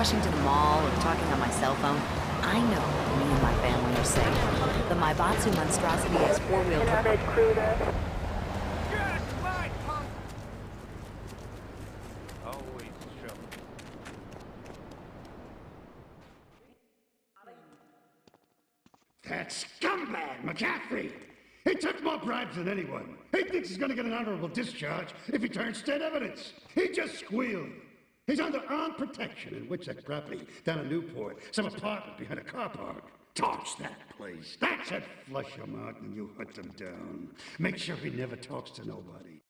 rushing to the mall or talking on my cell phone, I know me and my family are safe. The Maibatsu monstrosity has four-wheel drive. Always trouble. That scumbag, McCaffrey! He took more bribes than anyone. He thinks he's gonna get an honorable discharge if he turns state evidence. He just squealed. He's under armed protection in Witchett property down in Newport. Some apartment behind a car park. Torch that place. That's it. Flush him out and you hunt him down. Make sure he never talks to nobody.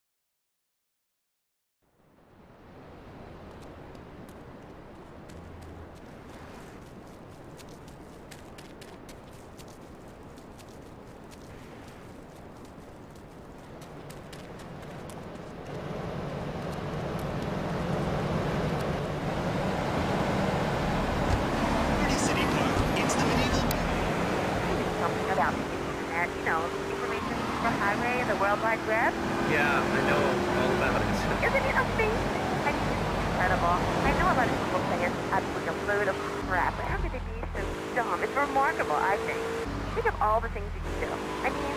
Yeah, I know all about it. Isn't it amazing? I mean, it's incredible. I know a lot of people say it's absolutely a load of crap, but how could it be so dumb? It's remarkable, I think. Think of all the things you can do. I mean,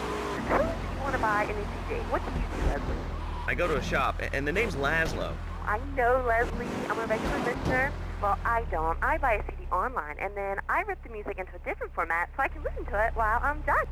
who do you want to buy a new CD? What do you do, Leslie? I go to a shop, and the name's Laszlo. I know, Leslie. I'm a regular listener. Well, I don't. I buy a CD online, and then I rip the music into a different format so I can listen to it while I'm done.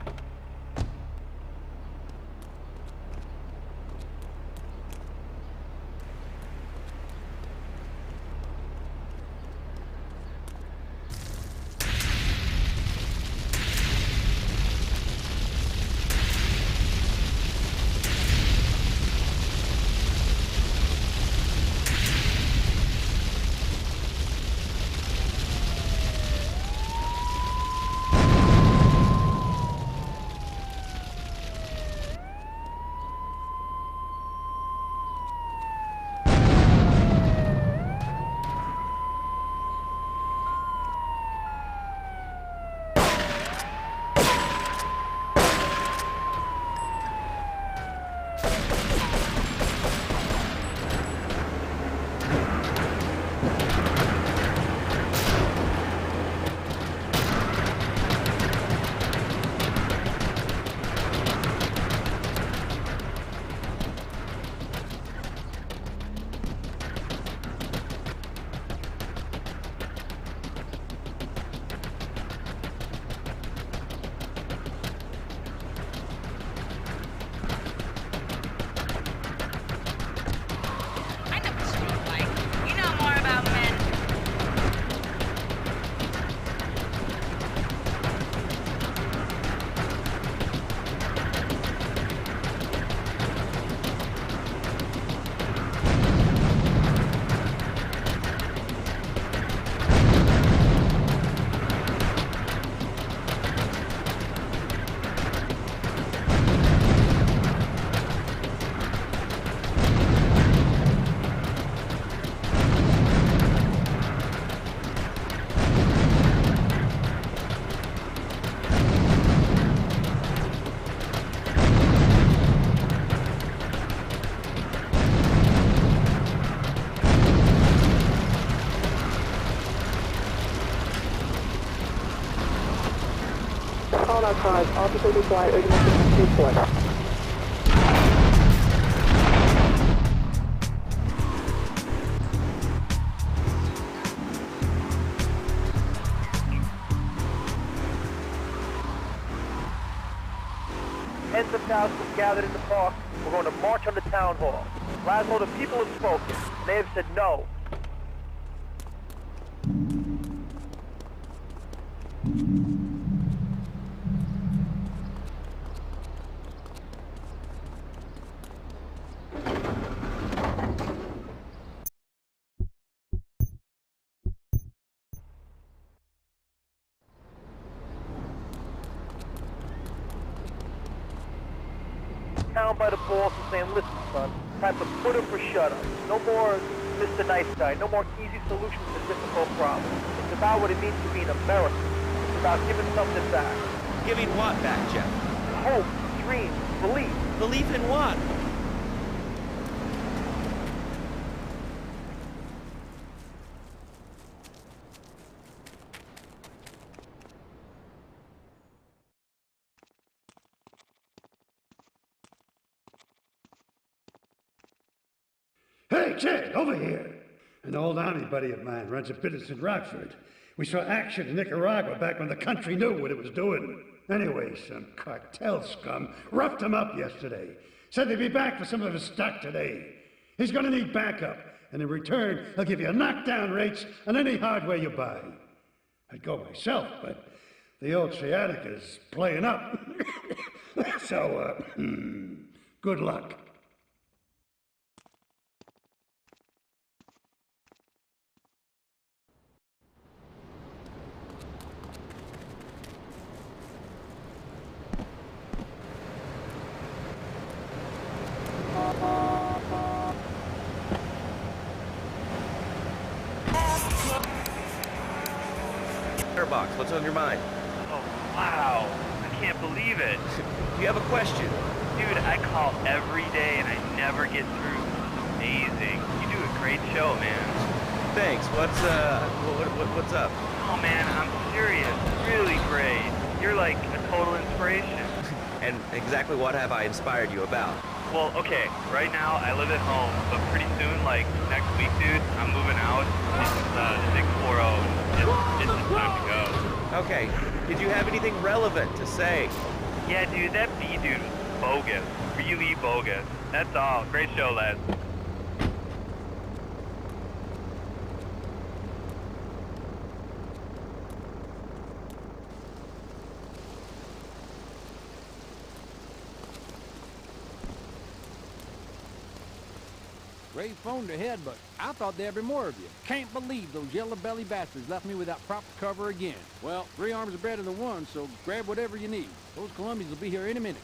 All our cars, officers required urgent assistance report. Tens of thousands gathered in the park. We're going to march on the town hall. Laszlo, the people have spoken. They have said no. Down by the balls and saying, listen, son, time to put him for shut up. No more Mr. Nice Guy, no more easy solutions to difficult problems. It's about what it means to be an American. It's about giving something back. Giving what back, Jeff? Hope, dreams, belief. Belief in what? Chad, over here. An old army buddy of mine runs a business in Rockford. We saw action in Nicaragua back when the country knew what it was doing. Anyway, some cartel scum roughed him up yesterday. Said they'd be back for some of his stock today. He's gonna need backup, and in return, he'll give you knockdown rates on any hardware you buy. I'd go myself, but the old sciatica's playing up. So, good luck. Box, what's on your mind? Oh, wow. I can't believe it. Do you have a question? Dude, I call every day and I never get through. It's amazing. You do a great show, man. Thanks. What's up? Oh, man, I'm serious. Really great. You're like a total inspiration. And exactly what have I inspired you about? Well, okay, right now I live at home, but pretty soon, like next week, dude, I'm moving out. It's 640. It's just time to go. Okay, did you have anything relevant to say? Yeah, dude, that B dude was bogus. Really bogus. That's all. Great show, lads. Ray phoned ahead, but I thought there'd be more of you. Can't believe those yellow-belly bastards left me without proper cover again. Well, 3 arms are better than 1, so grab whatever you need. Those Colombians will be here any minute.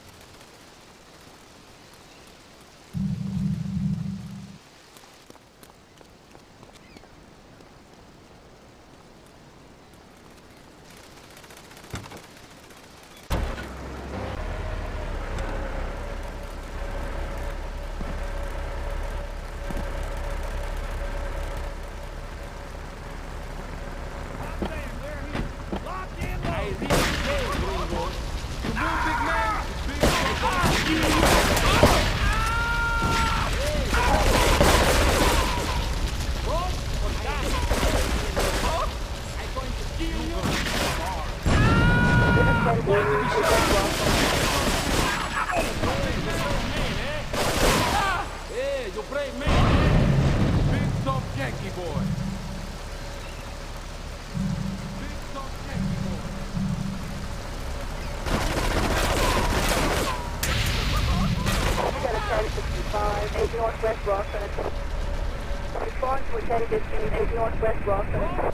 Northwest Rockford. Respond to attended to Northwest Rockford.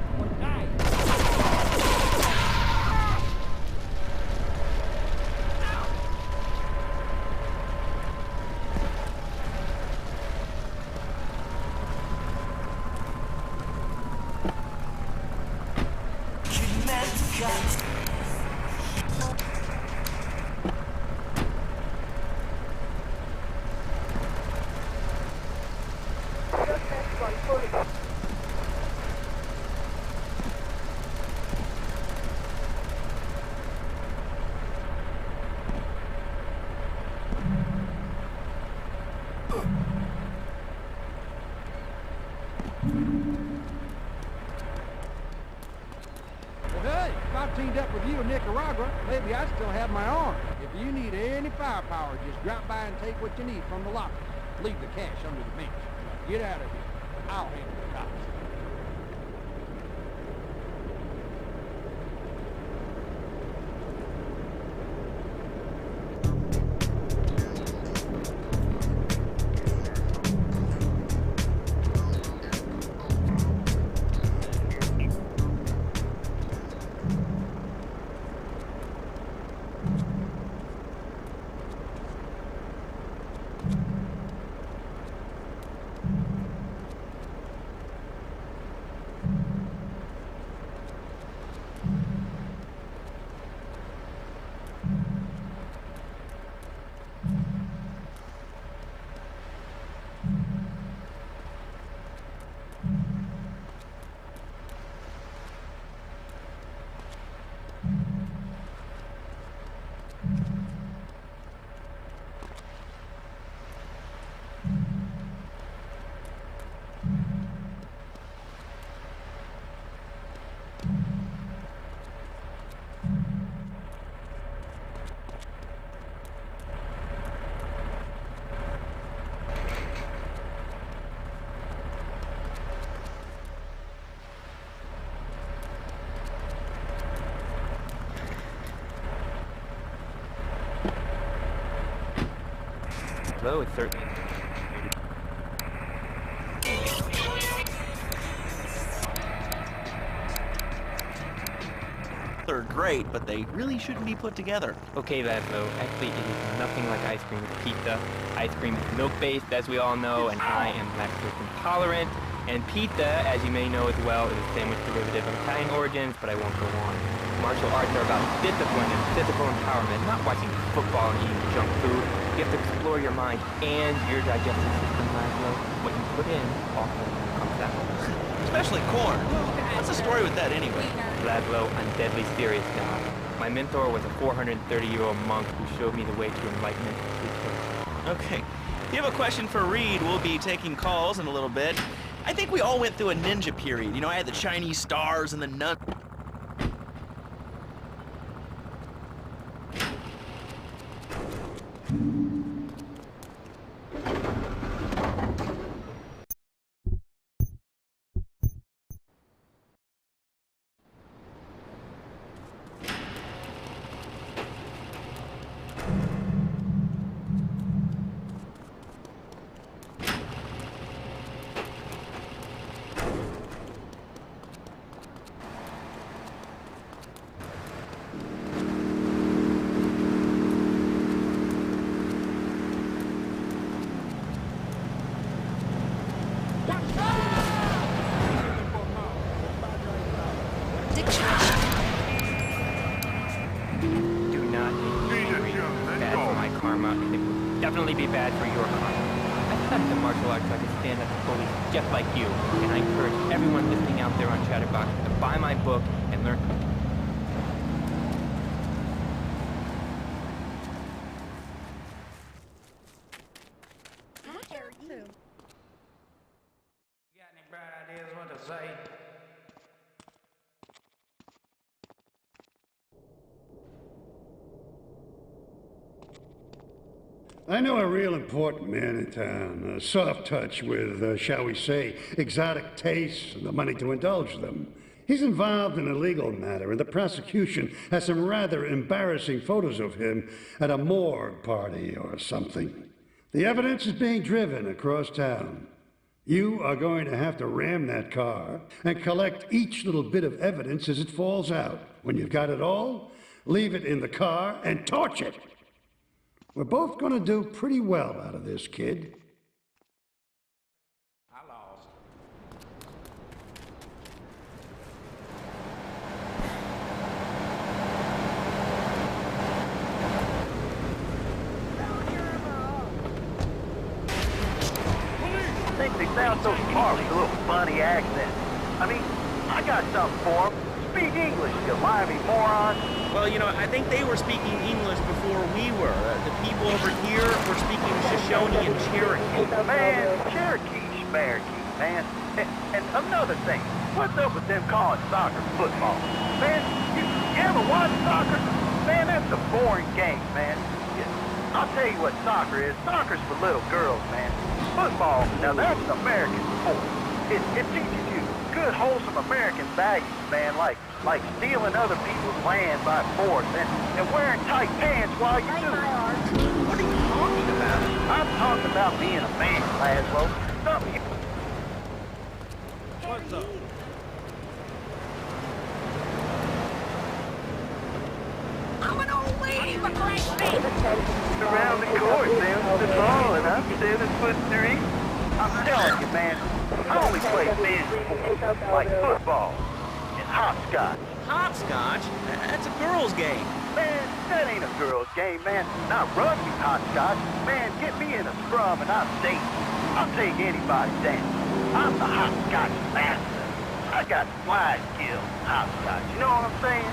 Teamed up with you in Nicaragua, maybe I still have my arm. If you need any firepower, just drop by and take what you need from the locker. Leave the cash under the bench. Get out of here. I'll handle the cops. Though it's certainly... They're great, but they really shouldn't be put together. Okay, Laszlo, actually it is nothing like ice cream with pizza. Ice cream is milk-based, as we all know, and I am lactose intolerant. And pizza, as you may know as well, is a sandwich derivative of Italian origins, but I won't go on. Martial arts are about discipline and physical empowerment, not watching football and eating junk food. You have to explore your mind and your digestive system, Laszlo. What you put in often comes out. Especially corn. What's the story with that anyway? Laszlo, I'm deadly serious now. My mentor was a 430-year-old monk who showed me the way to enlightenment. Okay. If you have a question for Reed, we'll be taking calls in a little bit. I think we all went through a ninja period. You know, I had the Chinese stars and the nun... Definitely be bad for your karma. I studied the martial arts so I could stand up to police just like you, and I encourage everyone listening out there on Chatterbox to buy my book and learn. You got any bright ideas what to say? I know a real important man in town, a soft touch with, shall we say, exotic tastes and the money to indulge them. He's involved in a legal matter, and the prosecution has some rather embarrassing photos of him at a morgue party or something. The evidence is being driven across town. You are going to have to ram that car and collect each little bit of evidence as it falls out. When you've got it all, leave it in the car and torch it. We're both going to do pretty well out of this, kid. I lost. I think they sound so smart with a little funny accent. I mean, I got something for them. Speak English, you limey moron. Well, you know, I think they were speaking English before we were. The people over here were speaking Shoshone and Cherokee. Man, Cherokee, man. And another thing, what's up with them calling soccer football? Man, you ever watch soccer? Man, that's a boring game, man. I'll tell you what soccer is. Soccer's for little girls, man. Football, now that's an American sport. It teaches you good, wholesome American values, man, like stealing other people's land by force and wearing tight pants while you do it. What are you talking about? I'm talking about being a man, Laszlo. Something you... What's up? I'm an old lady, for Christ's sake! Around the court, man, the ball, and I'm 7'3". I'm telling you, man, I only play big sports, like football and hopscotch. Hopscotch? That's a girl's game. Man, that ain't a girl's game, man. Not rugby hopscotch. Man, get me in a scrum and I'm safe. I'll take anybody down. I'm the hopscotch master. I got fly skills, hopscotch. You know what I'm saying?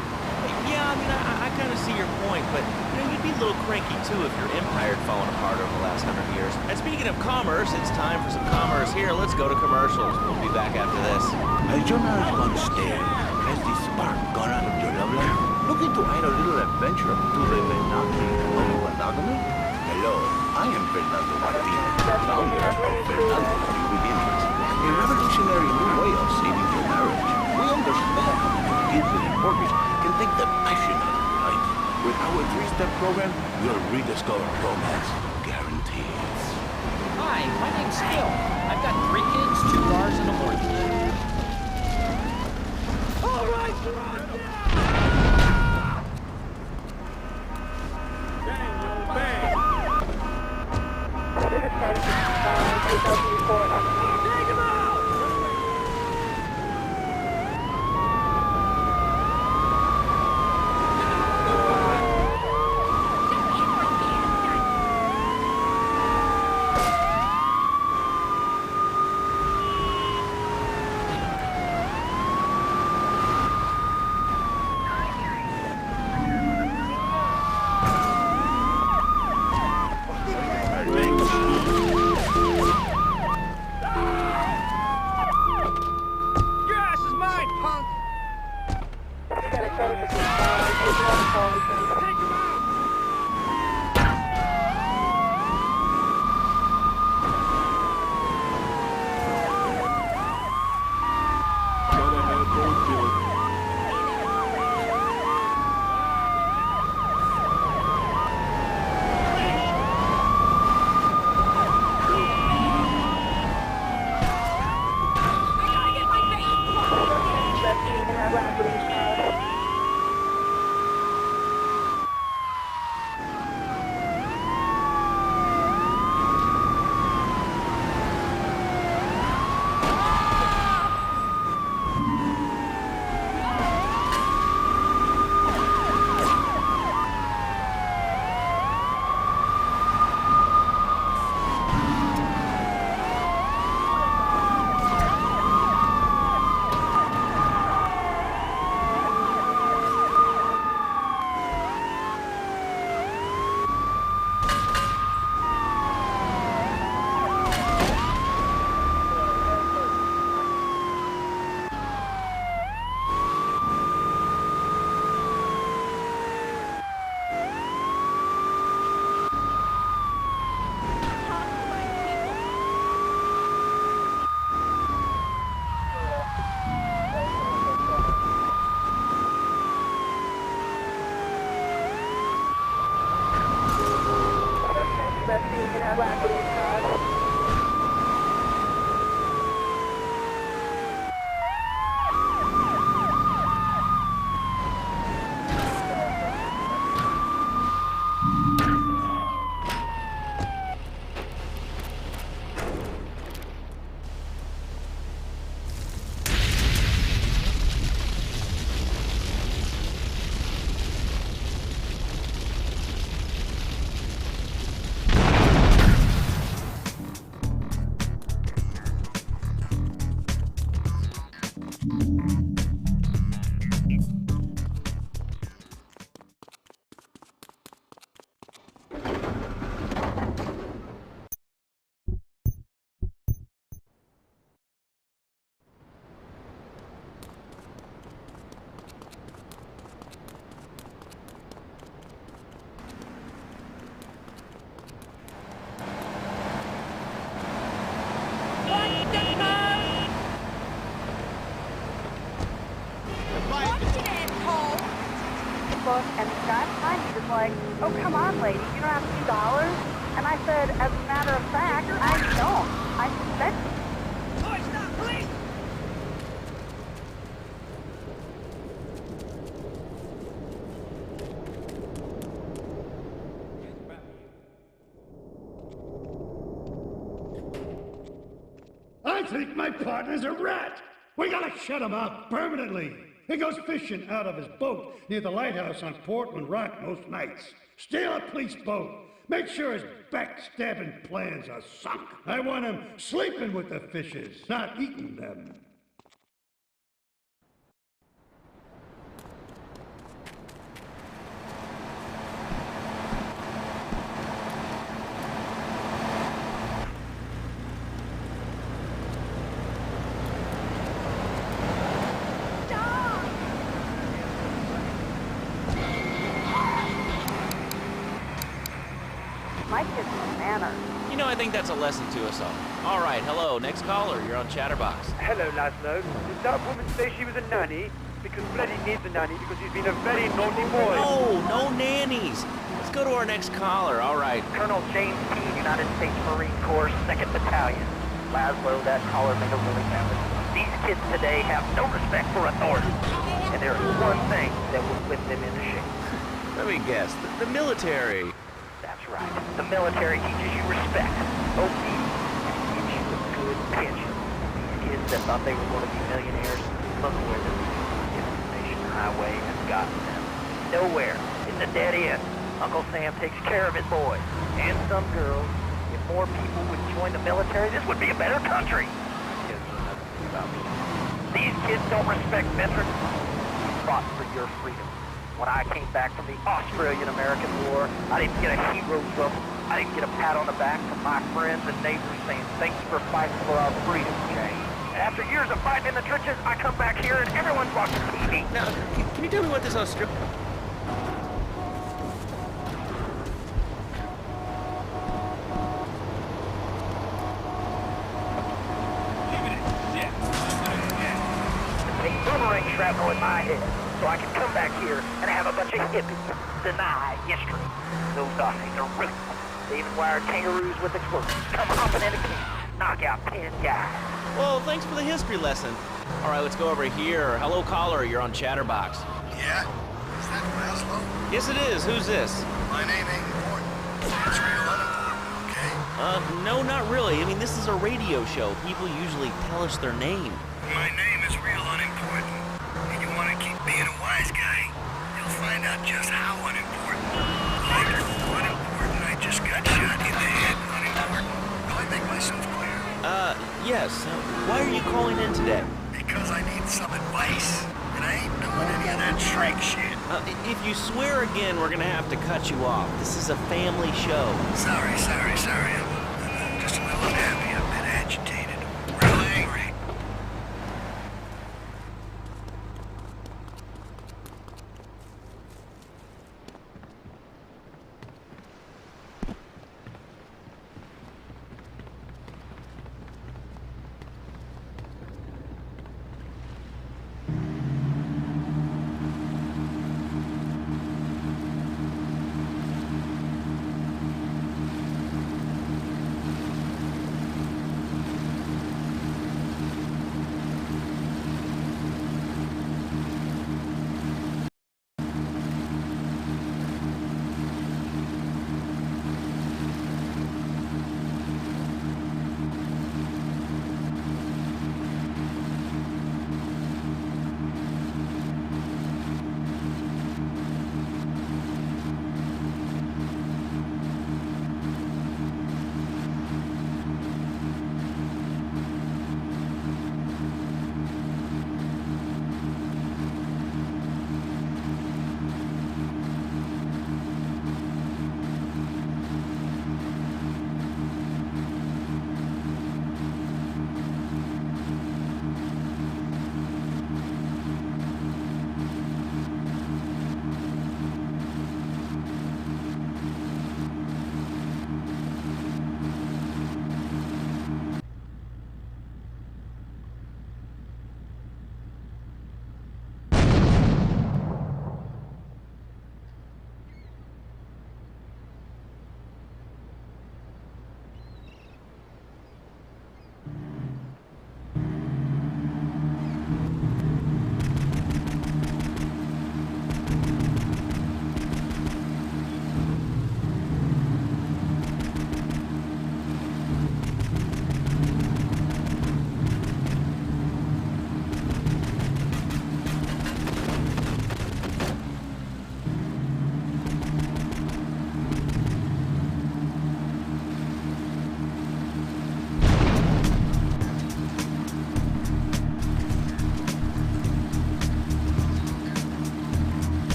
Yeah, I mean, I kind of see your point, but you know, you'd be a little cranky too if your empire had fallen apart over the last 100 years. And speaking of commerce, it's time for some commerce here. Let's go to commercials. We'll be back after this. As your marriage gone stale, has the spark gone out of your love life? Looking to add a little adventure to the monogamy? Hello, I am Fernando Martinez, founder of Fernando New Beginnings, a revolutionary new way of saving your marriage. We understand how kids and mortgage can take the passion out of life. With our 3-step program, you'll rediscover romance, guaranteed. teeth. Hi, my name's Phil. I've got 3 kids, 2 cars, and a mortgage. All right, Take him out! And the guy behind me was like, oh, come on, lady, you don't have $2? And I said, as a matter of fact, I don't. I suspect you. Oh, it's not police! I think my partner's a rat. We gotta shut him up permanently. He goes fishing out of his boat near the lighthouse on Portland Rock most nights. Steal a police boat. Make sure his backstabbing plans are sunk. I want him sleeping with the fishes, not eating them. Mike gives me manners. You know, I think that's a lesson to us all. All right, hello, next caller. You're on Chatterbox. Hello, Laszlo. Did that woman say she was a nanny? because Freddy needs a nanny because he's been a very naughty boy. No, no nannies. Let's go to our next caller. All right. Colonel James T., United States Marine Corps, 2nd Battalion. Laszlo, that caller made a really valid. These kids today have no respect for authority. And there is one thing that will whip them into shape. Let me guess. The military. That's right. The military teaches you respect, obedience, and gives you a good pension. These kids that thought they were going to be millionaires, look where the information highway has gotten them. Nowhere. It's a dead end. Uncle Sam takes care of his boys. And some girls. If more people would join the military, this would be a better country. These kids don't respect veterans. You fought for your freedom. When I came back from the Australian-American War, I didn't get a hero's level. I didn't get a pat on the back from my friends and neighbors saying, thanks for fighting for our freedom, Jane. And after years of fighting in the trenches, I come back here and everyone's watching TV. Now, can you tell me what this Australian... Boomerang shrapnel in my head, so I can come back here and have a bunch of hippies deny history. Those Aussies are ruthless. They even wired kangaroos with explosives. Come hopping in a cage, knock out 10 guys. Well, thanks for the history lesson. All right, let's go over here. Hello, caller. You're on Chatterbox. Yeah? Is that Laszlo? Yes, it is. Who's this? My name ain't important. It's real unimportant, okay? No, not really. I mean, this is a radio show. People usually tell us their name. My name is real unimportant. And you want to keep being a wise guy, you'll find out just how unimportant. Like, unimportant, I just got shot in the head. Unimportant. Will I make myself clear? Yes. Why are you calling in today? Because I need some advice. And I ain't doing any of that Shrek shit. If you swear again, we're gonna have to cut you off. This is a family show. Sorry. I'm just a little unhappy. I've been agitated. Real angry.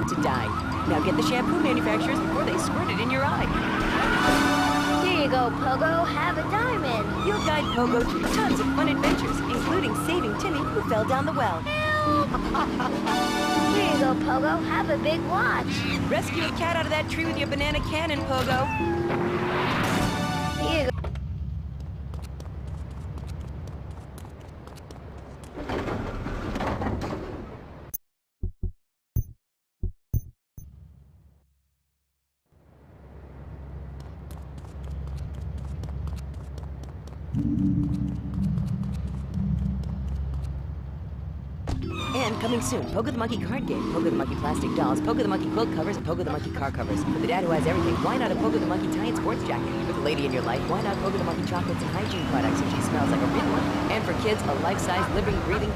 meant to die. Now get the shampoo manufacturers before they squirt it in your eye. Here you go, Pogo. Have a diamond. You'll guide Pogo through tons of fun adventures, including saving Timmy, who fell down the well. Here you go, Pogo. Have a big watch. Rescue a cat out of that tree with your banana cannon, Pogo. Here you go. And coming soon, Pogo the Monkey card game, Pogo the Monkey plastic dolls, Pogo the Monkey quilt covers, and Pogo the Monkey car covers. For the dad who has everything, why not a Pogo the Monkey tie and sports jacket? For the lady in your life, why not Pogo the Monkey chocolates and hygiene products so she smells like a real one? And for kids, a life-size, living, breathing...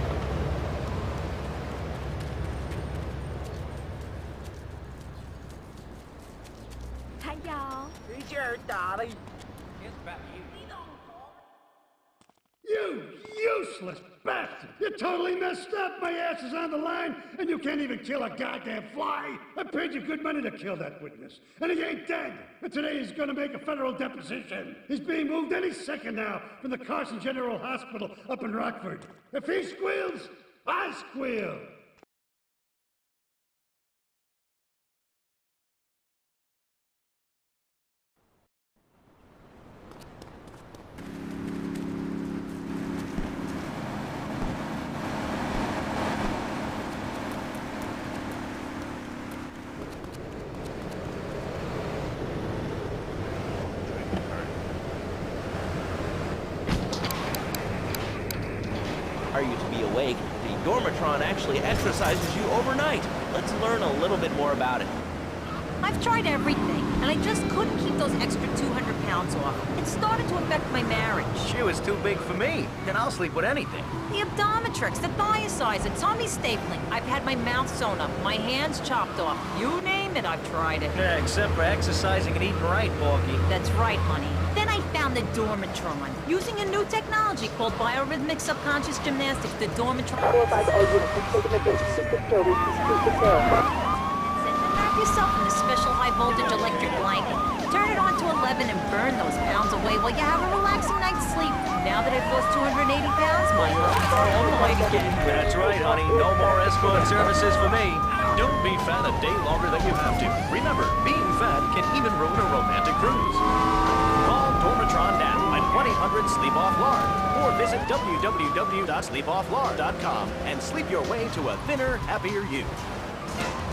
Hi, y'all. It's your darling. It's about you. You useless bastard! You totally messed up! My ass is on the line, and you can't even kill a goddamn fly! I paid you good money to kill that witness, and he ain't dead! And today he's gonna make a federal deposition! He's being moved any second now from the Carson General Hospital up in Rockford. If he squeals, I squeal! Are you to be awake? The Dormatron actually exercises you overnight. Let's learn a little bit more about it. I've tried everything, and I just couldn't keep those extra 200 pounds off. It started to affect my marriage. She was too big for me. Then I'll sleep with anything. The Abdometrix, the Thiasize, the tummy stapling. I've had my mouth sewn up, my hands chopped off. You name it, I've tried it. Yeah, except for exercising and eating right, Porky. That's right, honey. Then I found the Dormatron. Using a new technology called biorhythmic subconscious gymnastics, the Dormatron... Wrap yourself in a special high-voltage electric blanket. Turn it on to 11 and burn those pounds away while you have a relaxing night's sleep. Now that I've lost 280 pounds, my love is all the way again. That's right, honey. No more escort services for me. Don't be fat a day longer than you have to. Remember, being fat can even ruin a romantic cruise. Call Dormatron now at 1-800-SLEEP-OFF-LARD or visit www.sleepofflard.com and sleep your way to a thinner, happier you.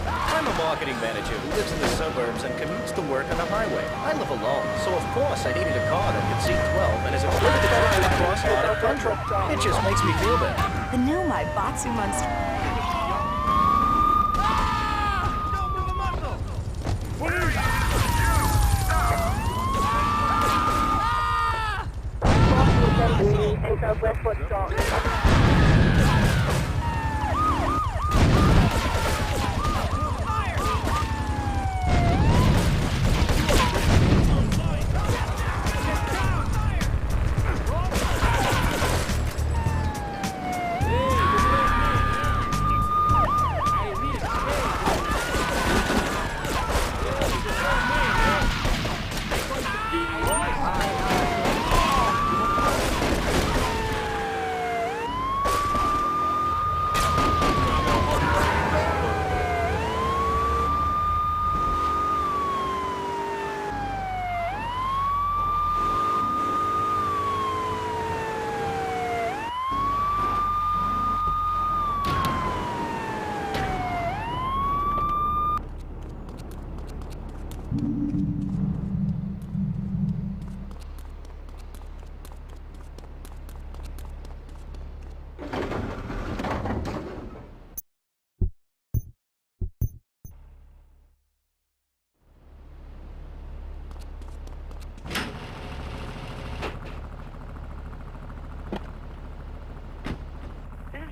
I'm a marketing manager who lives in the suburbs and commutes to work on the highway. I live alone, so of course I needed a car that could seat 12 and is equipped to drive across a lot of country. It just makes me feel better. The new Maibatsu monster... Southwest Strong.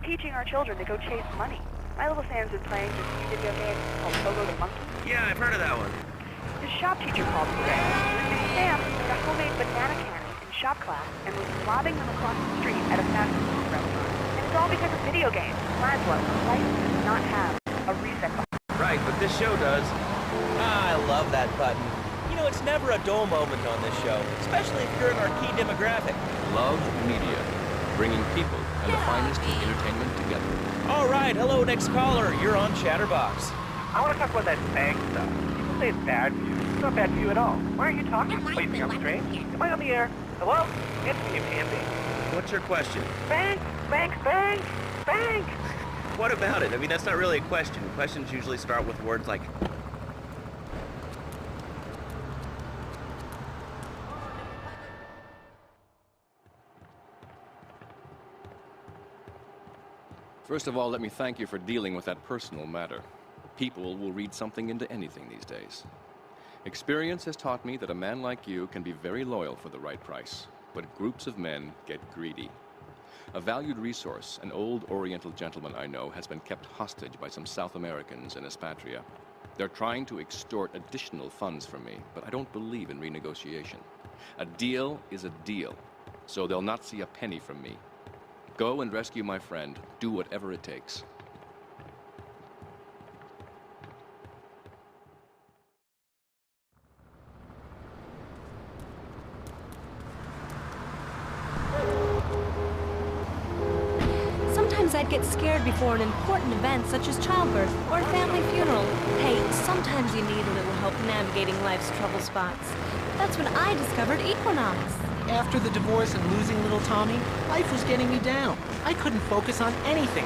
Teaching our children to go chase money. My little Sam's been playing this new video game called Pogo the Monkey. Yeah, I've heard of that one. His shop teacher called today. Sam made a homemade banana cannon in shop class and was lobbing them across the street at a fast food restaurant. And it's all because of video games. Laszlo, life does not have a reset button. Right. might, but this show does. I love that button. You know, it's never a dull moment on this show, especially if you're in our key demographic. Love media, bringing people and the finest in entertainment together. All right, hello, next caller. You're on Chatterbox. I want to talk about that bang stuff. People say it's bad for you. It's not bad for you at all. Why aren't you talking? Oh, you think I'm strange? Am I on the air? Hello? Answer me, you can be. What's your question? Bang! Bang! Bang! Bang! What about it? I mean, that's not really a question. Questions usually start with words like... First of all, let me thank you for dealing with that personal matter. People will read something into anything these days. Experience has taught me that a man like you can be very loyal for the right price, but groups of men get greedy. A valued resource, an old Oriental gentleman I know, has been kept hostage by some South Americans in Espatria. They're trying to extort additional funds from me, but I don't believe in renegotiation. A deal is a deal, so they'll not see a penny from me. Go and rescue my friend. Do whatever it takes. Sometimes I'd get scared before an important event such as childbirth or a family funeral. Hey, sometimes you need a little help navigating life's trouble spots. That's when I discovered Equinox. After the divorce and losing little Tommy, life was getting me down. I couldn't focus on anything.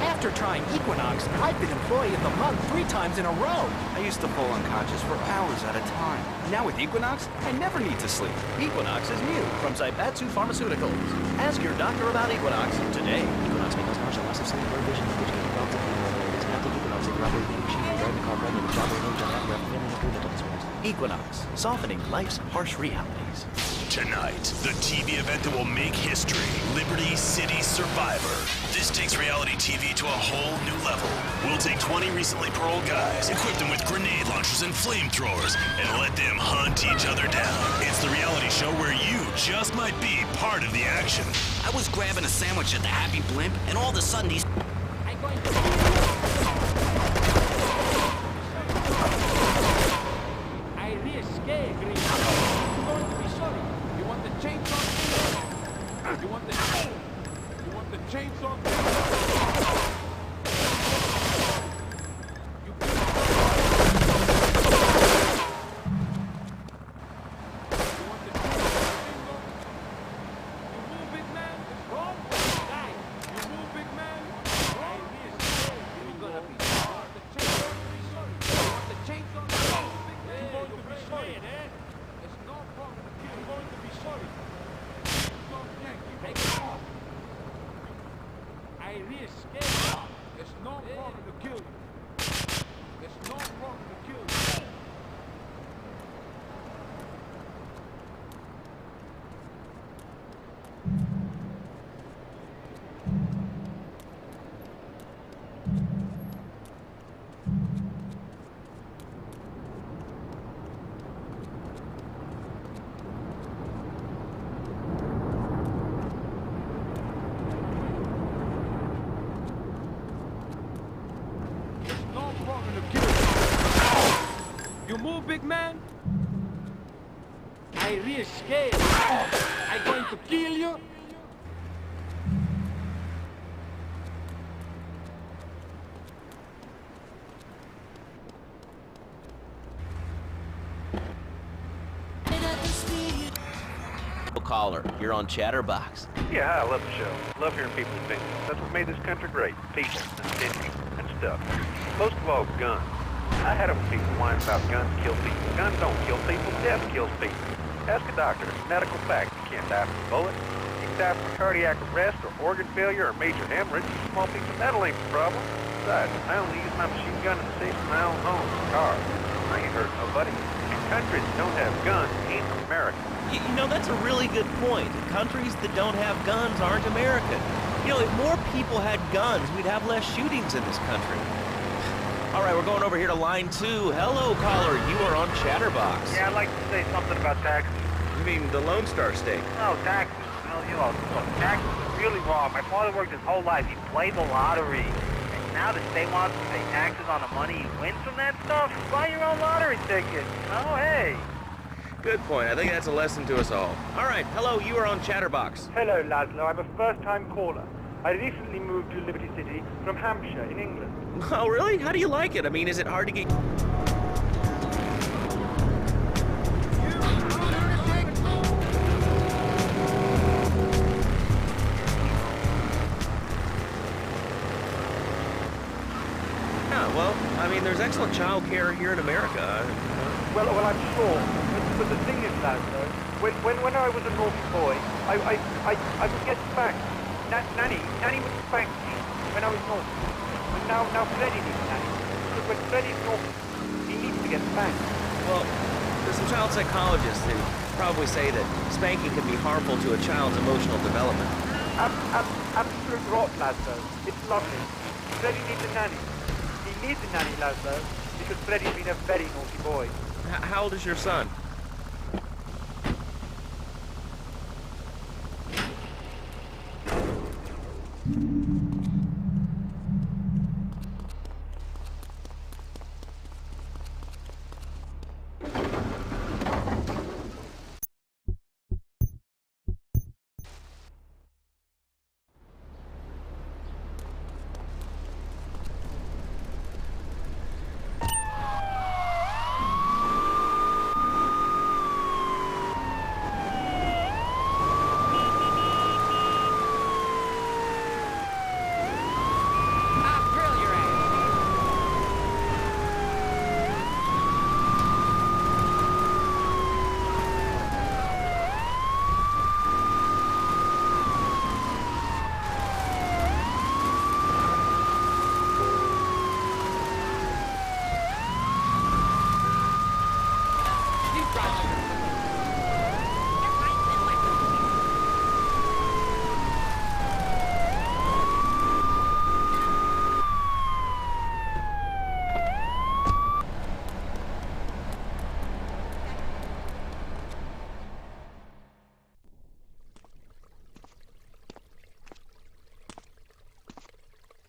After trying Equinox, I've been Employee of the Month 3 times in a row. I used to fall unconscious for hours at a time. Now with Equinox, I never need to sleep. Equinox is new from Zaibatsu Pharmaceuticals. Ask your doctor about Equinox today. Equinox may cause nausea, loss of sleep, blurred vision, which can be problems if it's not taking Equinox, if robbery, being cheating, driving the car pregnant, job or no job, having feeling of mental disorders. Equinox, softening life's harsh realities. Tonight, the TV event that will make history, Liberty City Survivor. This takes reality TV to a whole new level. We'll take 20 recently paroled guys, equip them with grenade launchers and flamethrowers, and let them hunt each other down. It's the reality show where you just might be part of the action. I was grabbing a sandwich at the Happy Blimp, and all of a sudden these... I risque, Green. You're going to be sorry. You want the chainsaw? You want the chainsaw? You move, big man? I risque. I'm going to kill you. Caller, you're on Chatterbox. Yeah, I love the show. Love hearing people's opinions. That's what made this country great. People and cities and stuff. Most of all, guns. I had it when people whine about guns kill people. Guns don't kill people. Death kills people. Ask a doctor. It's a medical fact. You can't die from a bullet. You can die from cardiac arrest or organ failure or major hemorrhage. A small piece of metal ain't the problem. Besides, I only use my machine gun in the safe of my own home and car. I ain't hurting nobody. Countries that don't have guns ain't America. You know, that's a really good point. Countries that don't have guns aren't American. You know, if more people had guns, we'd have less shootings in this country. All right, we're going over here to line 2. Hello, caller. You are on Chatterbox. Yeah, I'd like to say something about taxes. You mean the Lone Star State? No, taxes. Well, you know, look, taxes are really wrong. My father worked his whole life. He played the lottery. And Now the state wants to pay taxes on the money he wins from that stuff? Buy your own lottery ticket. Oh, hey. Good point. I think that's a lesson to us all. All right, hello, you are on Chatterbox. Hello, Laszlo. I'm a first-time caller. I recently moved to Liberty City from Hampshire in England. Oh, really? How do you like it? I mean, is it hard to get... Yeah, well, I mean, there's excellent child care here in America. Well, I'm sure. But the thing is, Laszlo, when I was a naughty boy, I would get spanked. Nanny would spank me when I was naughty. But now Freddy needs Nanny. Because when Freddy's naughty, he needs to get spanked. Well, there's some child psychologists who probably say that spanking can be harmful to a child's emotional development. Absolute rot, Laszlo. It's lovely. Freddy needs a nanny. He needs a nanny, Laszlo, because Freddy's been a very naughty boy. How old is your son?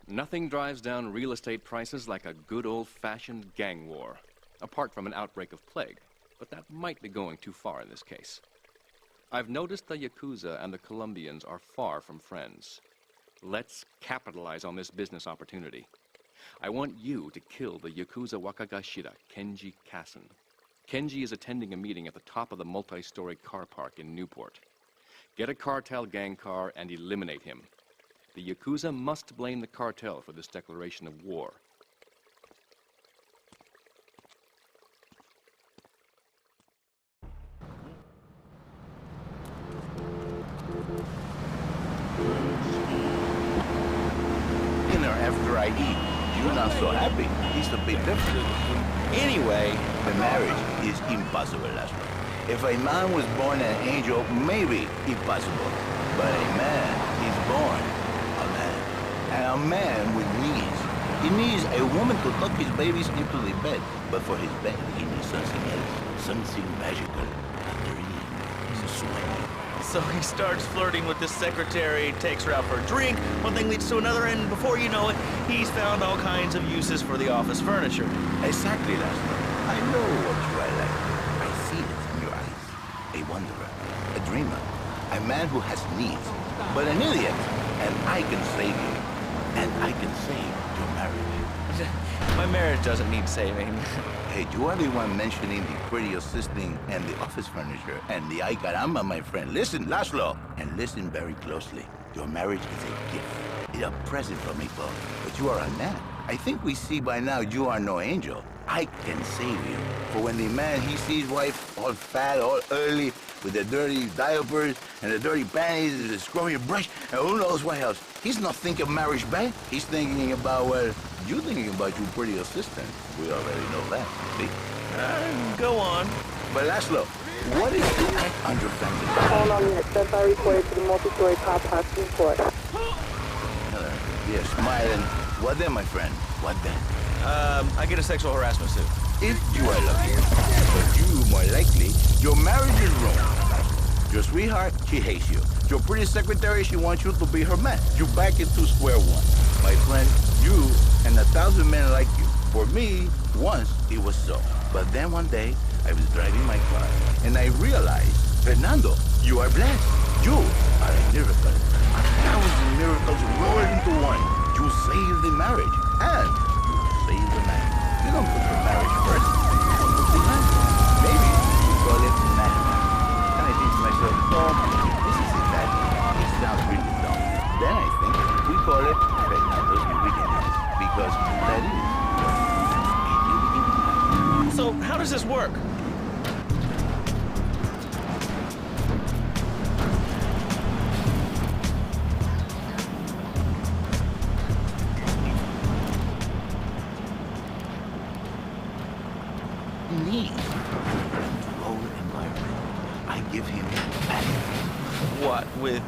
Nothing drives down real estate prices like a good old-fashioned gang war, apart from an outbreak of plague, but that might be going too far in this case. I've noticed the Yakuza and the Colombians are far from friends. Let's capitalize on this business opportunity. I want you to kill the Yakuza Wakagashira, Kenji Kassen. Kenji is attending a meeting at the top of the multi-story car park in Newport. Get a cartel gang car and eliminate him. The Yakuza must blame the cartel for this declaration of war. Dinner after I eat, you're not so happy. It's a bit different. Anyway, the marriage is impossible, Laszlo. If a man was born an angel, maybe impossible. But a man is born and a man with needs. He needs a woman to tuck his babies into the bed. But for his bed, he needs something else. Something magical. A dream. It's a swing. So he starts flirting with this secretary, takes her out for a drink, one thing leads to another, and before you know it, he's found all kinds of uses for the office furniture. Exactly, Laszlo. I know what you are like. I see it in your eyes. A wanderer. A dreamer. A man who has needs. But an idiot. And I can save you. And I can save your marriage. My marriage doesn't need saving. Hey, you are the one mentioning the pretty assisting and the office furniture and the ay caramba, my friend. Listen, Laszlo, and listen very closely. Your marriage is a gift. It's a present from me, Paul. But you are a man. I think we see by now you are no angel. I can save you. For when the man, he sees wife all fat, all early, with the dirty diapers and the dirty panties and the scrubby brush, and who knows what else. He's not thinking marriage back. He's thinking about, well, you thinking about your pretty assistant. We already know that, see? Go on. But Laszlo, what is the tech under fence? Hold on a minute. That's our reported to the multi-story car park report. Yes, smiling. What then, my friend? What then? I get a sexual harassment suit. If you are lucky, but you, more likely, your marriage is ruined. Your sweetheart, she hates you. Your pretty secretary, she wants you to be her man. You back into square one. My friend, You and 1,000 men like you. For me, once it was so. But then one day, I was driving my car, and I realized, Fernando, you are blessed. You are a miracle. 1,000 miracles rolled into one. You saved the marriage, and you saved the man. You don't put the marriage first. You don't put the man. Maybe you call it man. And I think to myself, oh, this isn't that. It sounds really dumb. Then I think we call it Fernando's New Beginning. Because that is a new beginning. So, how does this work? Me. Whole environment. I give him value. What, with...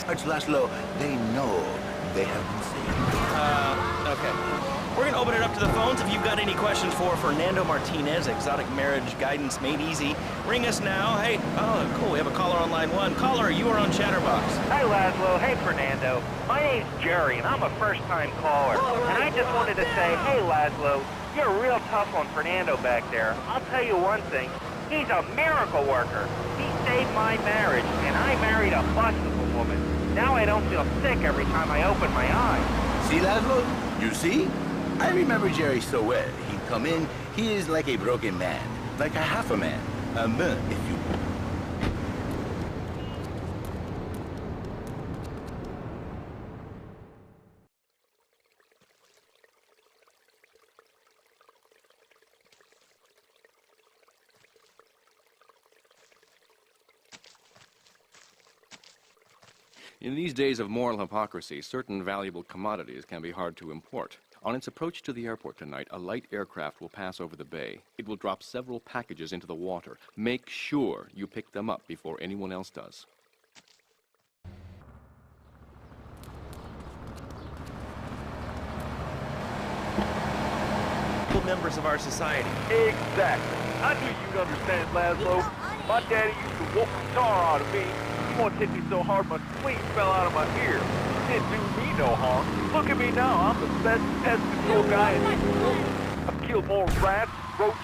Arch Laszlo, they know they have been saved. Okay. We're gonna open it up to the phones. If you've got any questions for Fernando Martinez, Exotic Marriage Guidance Made Easy, ring us now. Hey, oh, cool, we have a caller on line 1. Caller, you are on Chatterbox. Hi, Laszlo. Hey, Fernando. My name's Jerry, and I'm a first-time caller. And I just wanted to say, hey, Laszlo, you're real tough on Fernando back there. I'll tell you one thing. He's a miracle worker. He saved my marriage, and I married a bustable woman. Now I don't feel sick every time I open my eyes. See, Laszlo? You see? I remember Jerry so well. He'd come in, he is like a broken man. Like a half a man. A man, if you will. In these days of moral hypocrisy, certain valuable commodities can be hard to import. On its approach to the airport tonight, a light aircraft will pass over the bay. It will drop several packages into the water. Make sure you pick them up before anyone else does. Members of our society. Exactly. I knew you'd understand, Laszlo. My daddy used to whoop the tar out of me. He once hit me so hard my spleen fell out of my ear. Didn't do me no harm. Look at me now. I'm the best pest control guy in the world. I've killed more rats, roaches,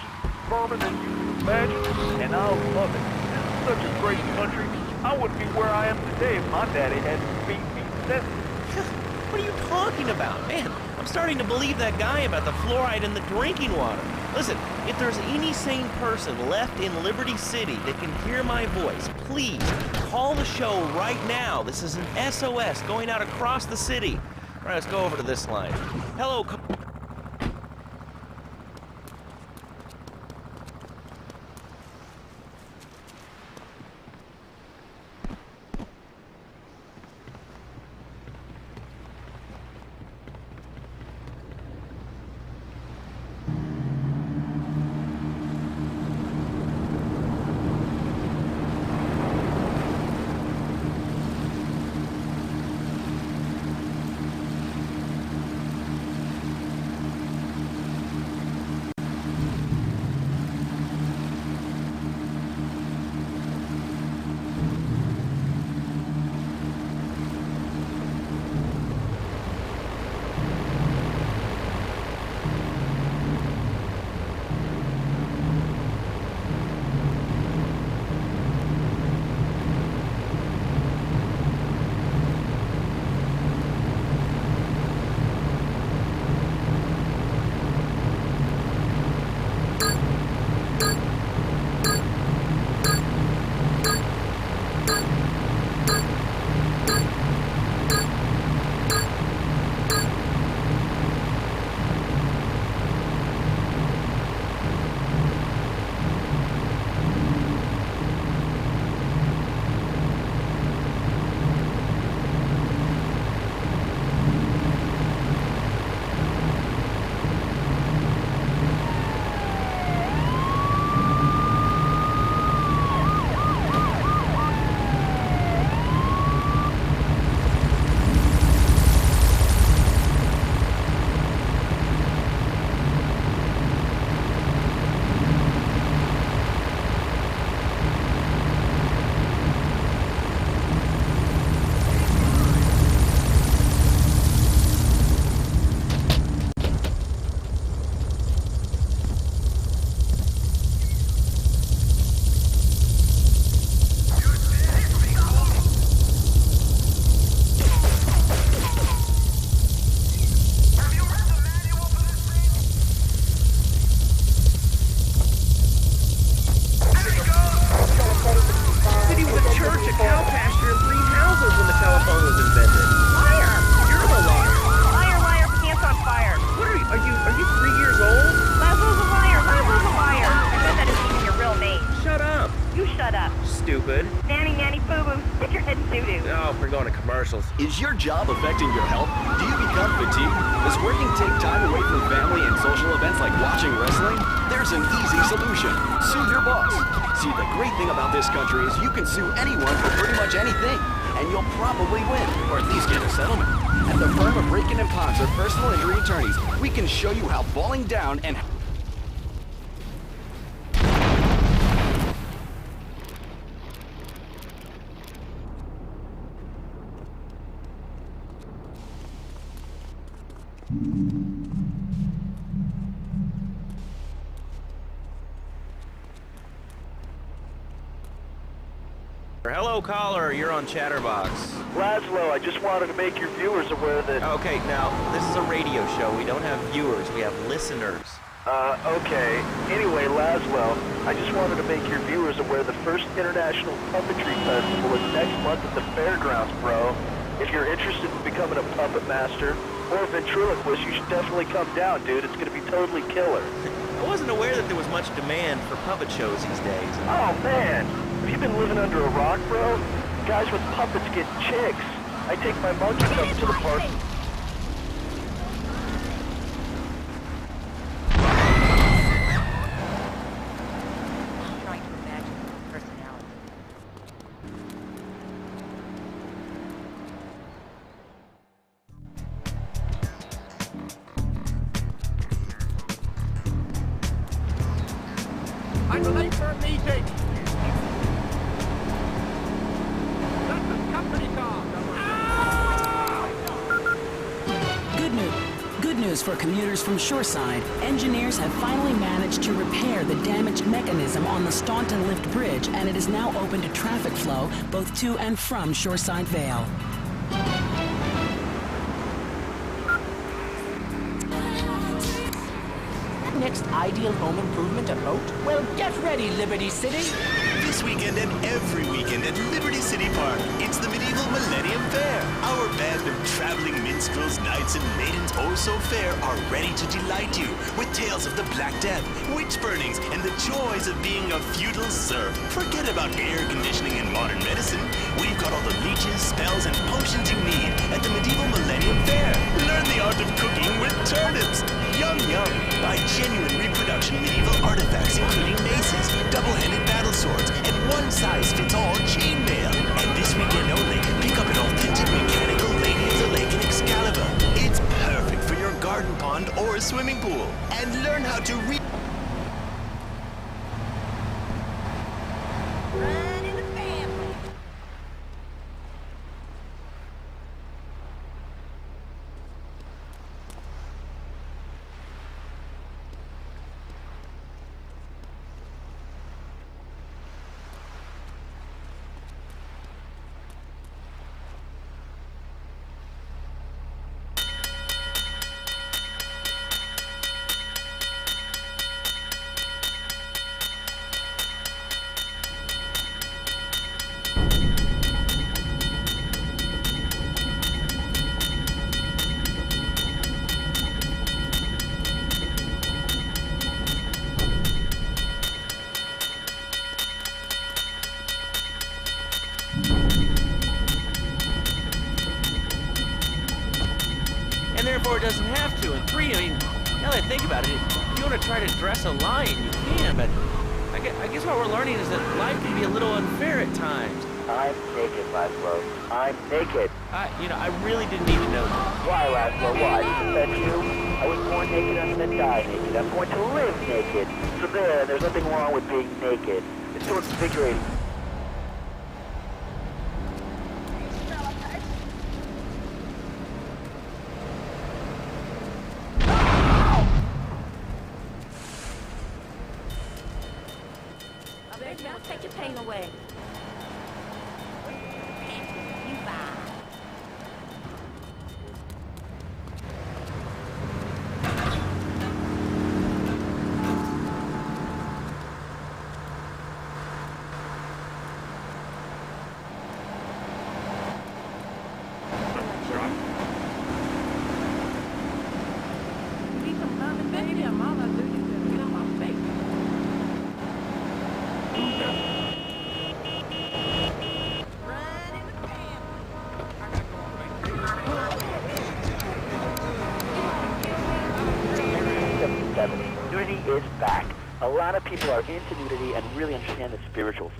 vermin than you can imagine, and I love it. This is such a great country. I wouldn't be where I am today if my daddy hadn't beat me senseless. What are you talking about? Man, I'm starting to believe that guy about the fluoride in the drinking water. Listen, if there's any sane person left in Liberty City that can hear my voice, please call the show right now. This is an SOS going out across the city. All right, let's go over to this line. Hello. Is your job affecting your health? Do you become fatigued? Does working take time away from family and social events like watching wrestling? There's an easy solution. Sue your boss. See, the great thing about this country is you can sue anyone for pretty much anything, and you'll probably win, or at least get a settlement. At the firm of Braken and Ponser Personal Injury Attorneys, we can show you how falling down and Hello, caller. You're on Chatterbox. Laszlo, I just wanted to make your viewers aware that... Okay, now, this is a radio show. We don't have viewers. We have listeners. Okay. Anyway, Laszlo, I just wanted to make your viewers aware the first International Puppetry Festival is next month at the Fairgrounds, bro. If you're interested in becoming a puppet master or a ventriloquist, you should definitely come down, dude. It's gonna be totally killer. I wasn't aware that there was much demand for puppet shows these days. Oh, man. Have you been living under a rock, bro? Guys with puppets get chicks. I take my monkey puppet to the park. I'm late for a meeting. That's the company car. Good news for commuters from Shoreside. Engineers have finally managed to repair the damaged mechanism on the Staunton Lift Bridge, and it is now open to traffic flow both to and from Shoreside Vale. Next ideal home improvement a boat? Well, get ready, Liberty City! This weekend and every weekend at Liberty City Park, it's the Medieval Millennium Fair. Our band of traveling minstrels, knights, and maidens oh so fair are ready to delight you with tales of the Black Death, witch burnings, and the joys of being a feudal serf. Forget about air conditioning and modern medicine. We've got all the leeches, spells, and potions you need at the Medieval Millennium Fair. Learn the art of cooking with turnips. Yum Yum. Buy genuine reproduction medieval artifacts including maces, double-handed battle swords, and one-size-fits-all chainmail. And this weekend only, pick up an authentic mechanical Lady of the Lake in Excalibur. It's perfect for your garden pond or a swimming pool. And learn how to read. And therefore it doesn't have to. And three, I mean, now that I think about it, if you want to try to dress a lion, you can, but I guess what we're learning is that life can be a little unfair at times. I'm naked, Laszlo. I'm naked. I really didn't need to know that. Why, Laszlo? Why? Is that you? I was born naked, I'm gonna die naked. I'm going to live naked. So there's nothing wrong with being naked. It's so invigorating. Now take your pain away. You fine. is back. A lot of people are into nudity and really understand the spiritual.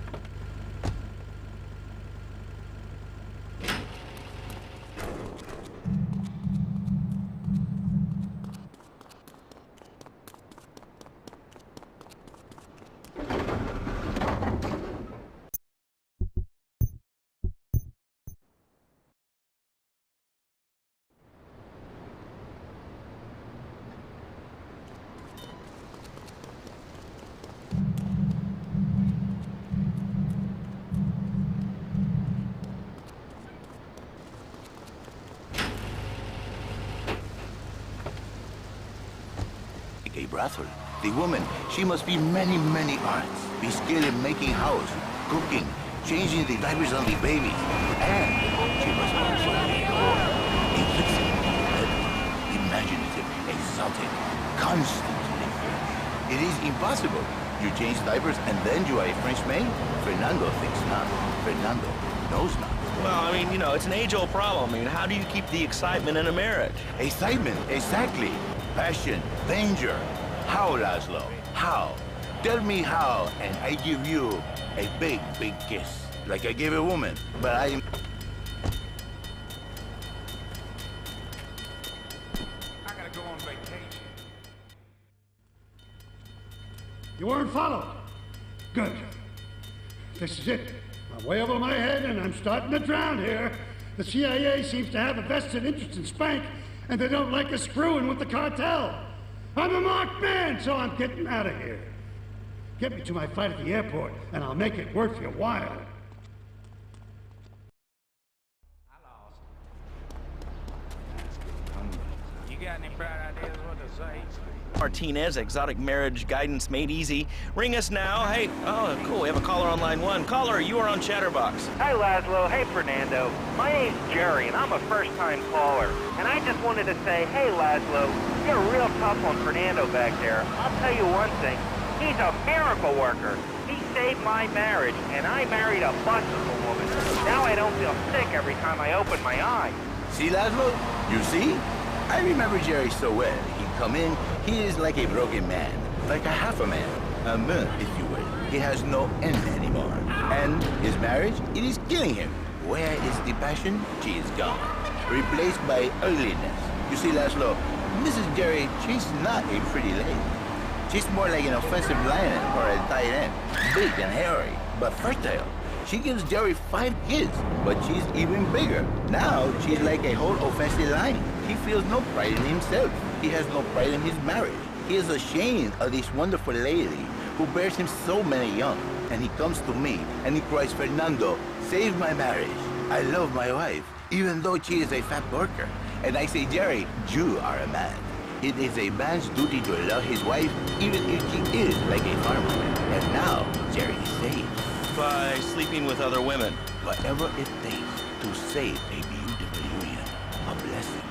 A brothel. The woman, she must be many, many arts. Be skilled in making house, cooking, changing the diapers on the baby. And she must also be inflexible, imaginative, exotic, constantly. It is impossible. You change diapers and then you are a French maid? Fernando thinks not. Fernando knows not. Well, I mean, you know, it's an age-old problem. I mean, how do you keep the excitement in a marriage? Excitement, exactly. Passion, danger. How, Laszlo? How? Tell me how, and I give you a big, big kiss. Like I gave a woman, but I am... I gotta go on vacation. You weren't followed. Good. This is it. I'm way over my head, and I'm starting to drown here. The CIA seems to have a vested interest in Spank, and they don't like us screwing with the cartel. I'm a marked man, so I'm getting out of here. Get me to my flight at the airport, and I'll make it worth your while. You got any bright ideas what to say? Martinez, exotic marriage guidance made easy. Ring us now. Hey, oh, cool. We have a caller on line 1. Caller, you are on Chatterbox. Hi, Laszlo. Hey, Fernando. My name's Jerry, and I'm a first-time caller. And I just wanted to say, hey, Laszlo, you're real tough on Fernando back there. I'll tell you one thing. He's a miracle worker. He saved my marriage, and I married a bustable woman. Now I don't feel sick every time I open my eyes. See, Laszlo? You see? I remember Jerry so well. He'd come in, he is like a broken man, like a half a man, a man, if you will. He has no end anymore. And his marriage, it is killing him. Where is the passion? She is gone, replaced by ugliness. You see, Laszlo, Mrs. Jerry, she's not a pretty lady. She's more like an offensive lion or a tight end, big and hairy, but fertile. She gives Jerry 5 kids, but she's even bigger. Now, she's like a whole offensive lion. He feels no pride in himself. He has no pride in his marriage. He is ashamed of this wonderful lady who bears him so many young. And he comes to me and he cries, Fernando, save my marriage. I love my wife, even though she is a fat worker. And I say, Jerry, you are a man. It is a man's duty to love his wife, even if she is like a farmer. And now, Jerry is saved. By sleeping with other women. Whatever it takes to save a beautiful union. A blessing.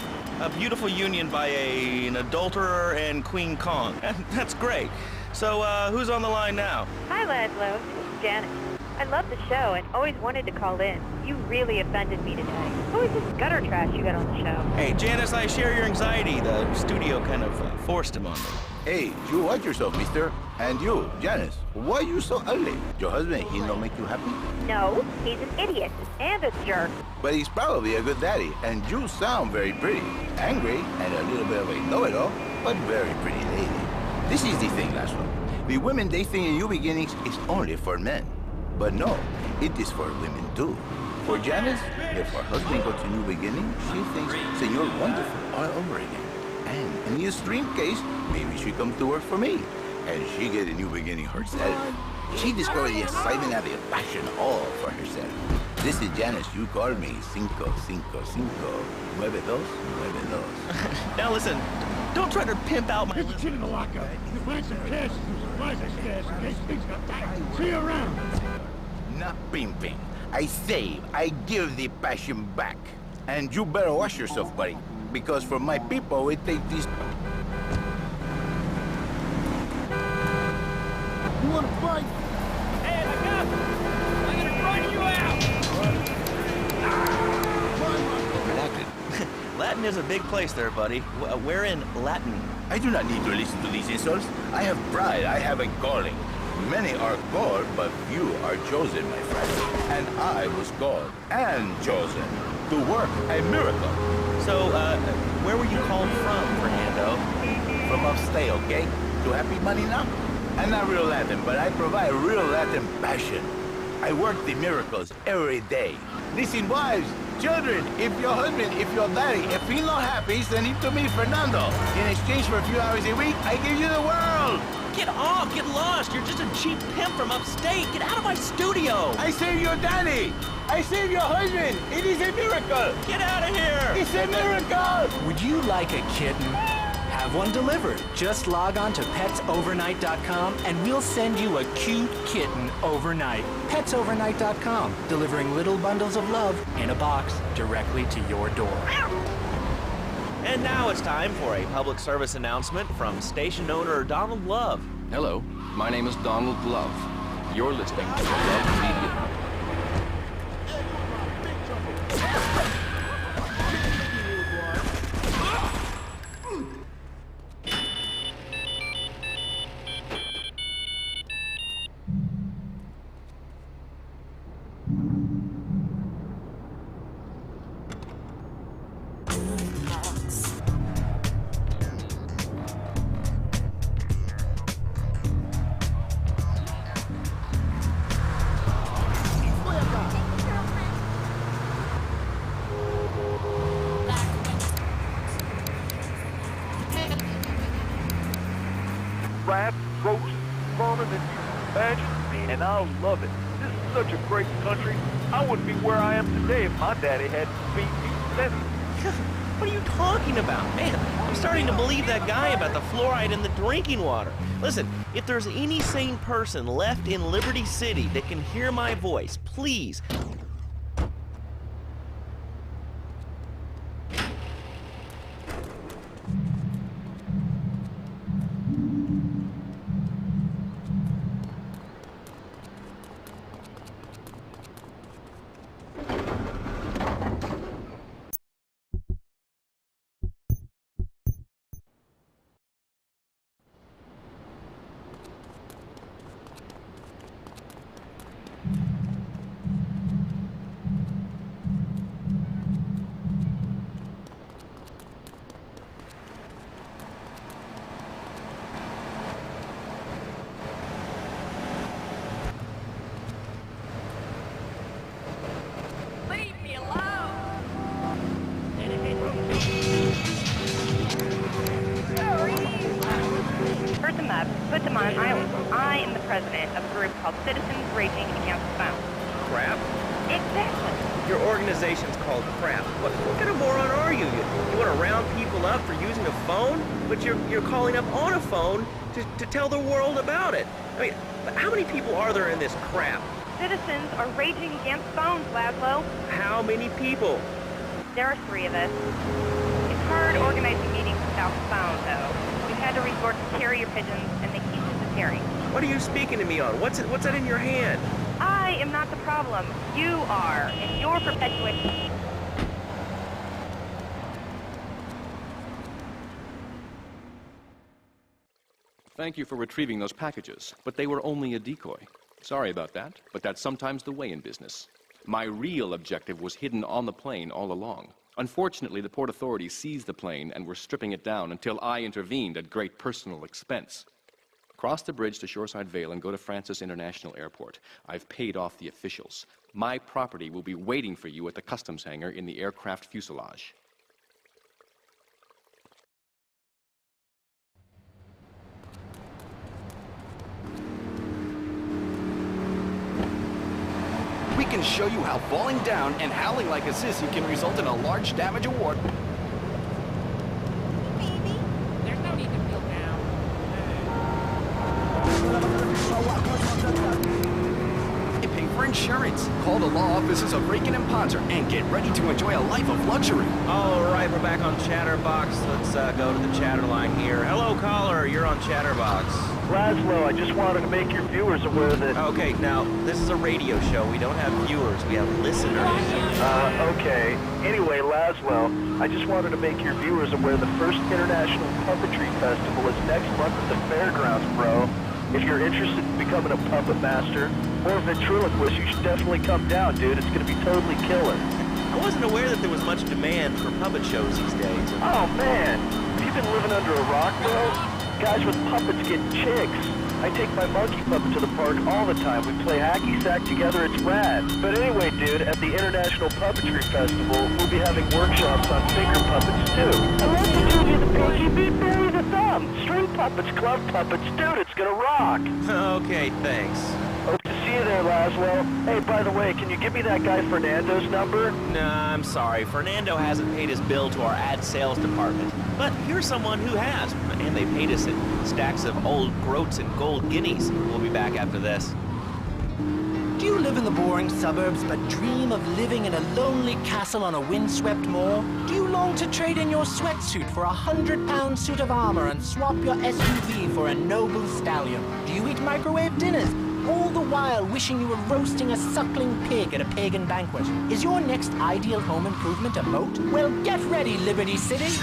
A beautiful union by an adulterer and Queen Kong. That's great. So, who's on the line now? Hi, Laszlo. This is Janet. I love the show and always wanted to call in. You really offended me today. Who is this gutter trash you got on the show? Hey, Janice, I share your anxiety. The studio kind of forced him on me. Hey, you watch yourself, mister. And you, Janice, why are you so ugly? Your husband, he don't make you happy? No, he's an idiot and a jerk. But he's probably a good daddy, and you sound very pretty. Angry, and a little bit of a know-it-all, but very pretty lady. This is the thing, Laszlo. The women they think in New Beginnings is only for men. But no, it is for women too. For Janice, if her husband goes to New Beginning, she thinks Senor Wonderful all over again. And in the extreme case, maybe she come to work for me. And she get a new beginning herself. She discovered the excitement and the passion all for herself. This is Janice. You called me 555 9292. Now listen, don't try to pimp out my... Here's the kid in the lockup. You find some cash and some supplies I stashed in case things got tight. See you around. Not pimping. I save. I give the passion back. And you better wash yourself, buddy. Because for my people, we take these... You want to fight? Hey, look up! I'm gonna run you out! Latin is a big place there, buddy. Where in Latin? I do not need to listen to these insults. I have pride, I have a calling. Many are called, but few are chosen, my friend. And I was called and chosen to work a miracle. So, where were you called from, Fernando? From upstate, okay? To happy money now? I'm not real Latin, but I provide real Latin passion. I work the miracles every day. Listen, wives, children, if your husband, if your daddy, if he's not happy, send him to me, Fernando. In exchange for a few hours a week, I give you the world. Get off! Get lost! You're just a cheap pimp from upstate! Get out of my studio! I saved your daddy! I saved your husband! It is a miracle! Get out of here! It's a miracle! Would you like a kitten? Have one delivered. Just log on to petsovernight.com and we'll send you a cute kitten overnight. Petsovernight.com, delivering little bundles of love in a box directly to your door. And now it's time for a public service announcement from station owner Donald Love. Hello, my name is Donald Love. You're listening to Love Media. Rap, roast, farming, and imagine, and I love it. This is such a great country. I wouldn't be where I am today if my daddy hadn't beat me steady. What are you talking about? Man, I'm starting to believe that guy about the fluoride in the drinking water. Listen, if there's any sane person left in Liberty City that can hear my voice, please, Put them on an island. I am the president of a group called Citizens Raging Against Phone. crap. Exactly. Your organization's called crap. What kind of moron are you? You want to round people up for using a phone? But you're calling up on a phone to tell the world about it. I mean, how many people are there in this crap? Citizens are raging against phones, Laszlo. How many people? There are 3 of us. It's hard organizing meetings without the phone, though. We've had to resort to carrier pigeons, and they keep disappearing. What are you speaking to me on? What's that in your hand? I am not the problem. You are, and you're perpetuating. Thank you for retrieving those packages, but they were only a decoy. Sorry about that, but that's sometimes the way in business. My real objective was hidden on the plane all along. Unfortunately, the Port Authority seized the plane and were stripping it down until I intervened at great personal expense. Cross the bridge to Shoreside Vale and go to Francis International Airport. I've paid off the officials. My property will be waiting for you at the customs hangar in the aircraft fuselage. We can show you how falling down and howling like a sissy can result in a large damage award. Baby, there's no need to feel down. You pay for insurance. Call the law offices of Rakin and Ponzer and get ready to enjoy a life of luxury. All right, we're back on Chatterbox. Let's go to the chatter line here. Hello, caller. You're on Chatterbox. Laszlo, I just wanted to make your viewers aware that... Okay, now, this is a radio show. We don't have viewers. We have listeners. Okay. Anyway, Laszlo, I just wanted to make your viewers aware the first International Puppetry Festival is next month at the fairgrounds, bro. If you're interested in becoming a puppet master or a ventriloquist, you should definitely come down, dude. It's going to be totally killer. I wasn't aware that there was much demand for puppet shows these days. Oh, man. Have you been living under a rock, bro? Guys with puppets get chicks. I take my monkey puppet to the park all the time. We play hacky sack together. It's rad. But anyway, dude, at the International Puppetry Festival, we'll be having workshops on finger puppets, too. I love to do you the pinky, beat Barry the thumb. String puppets, glove puppets. Dude, it's gonna rock. Okay, thanks. Hope to see you there, Laszlo. Hey, by the way, can you give me that guy Fernando's number? Nah, I'm sorry. Fernando hasn't paid his bill to our ad sales department. But here's someone who has, and they paid us in stacks of old groats and gold guineas. We'll be back after this. Do you live in the boring suburbs but dream of living in a lonely castle on a windswept moor? Do you long to trade in your sweatsuit for a 100-pound suit of armor and swap your SUV for a noble stallion? Do you eat microwave dinners, all the while wishing you were roasting a suckling pig at a pagan banquet? Is your next ideal home improvement a moat? Well, get ready, Liberty City!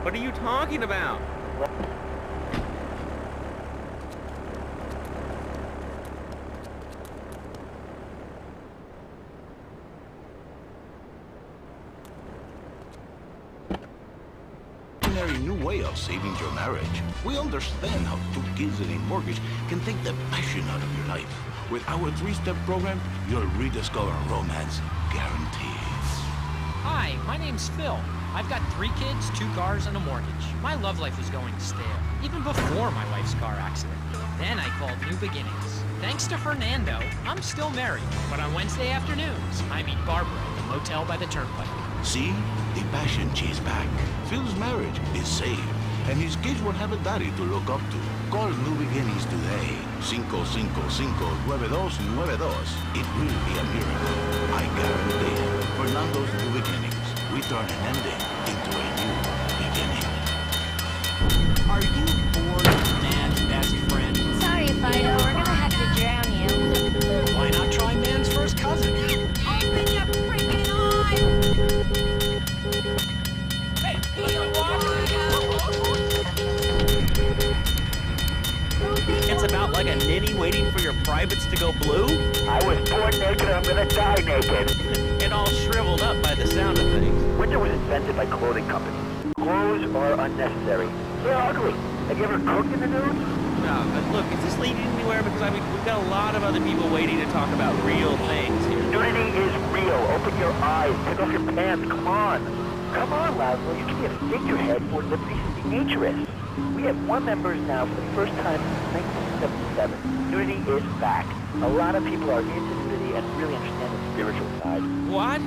What are you talking about? New way of saving your marriage. We understand how 2 kids and a mortgage can take the passion out of your life. With our 3-step program, you'll rediscover romance guaranteed. Hi, my name's Phil. I've got 3 kids, 2 cars, and a mortgage. My love life was going stale, even before my wife's car accident. Then I called New Beginnings. Thanks to Fernando, I'm still married. But on Wednesday afternoons, I meet Barbara at the motel by the turnpike. See? The passion chase back. Phil's marriage is saved, and his kids will have a daddy to look up to. Call New Beginnings today. 555-9292. It will be a miracle. I guarantee it. Fernando's New Beginnings. We turn an ending into a new beginning. Are you bored of Man's best friend? Sorry, Fido. We're gonna have to drown you. Why not try Man's first cousin? Open your freaking eyes! Hey, you watch? It's about like a ninny waiting for your privates to go blue? I was born naked, I'm gonna die naked. And all shriveled up by the sound of things. Winter was invented by clothing companies. Clothes are unnecessary. They're ugly. Have you ever cooked in the nude? No, but look, is this leading anywhere? Because I mean, we've got a lot of other people waiting to talk about real things here. Nudity is real. Open your eyes. Take off your pants. Come on. Come on, Laszlo. You can get a figurehead for Liberty City Naturists. We have 1 members now for the first time since 1977. Nudity is back. A lot of people are into nudity and really understand the spiritual side. What?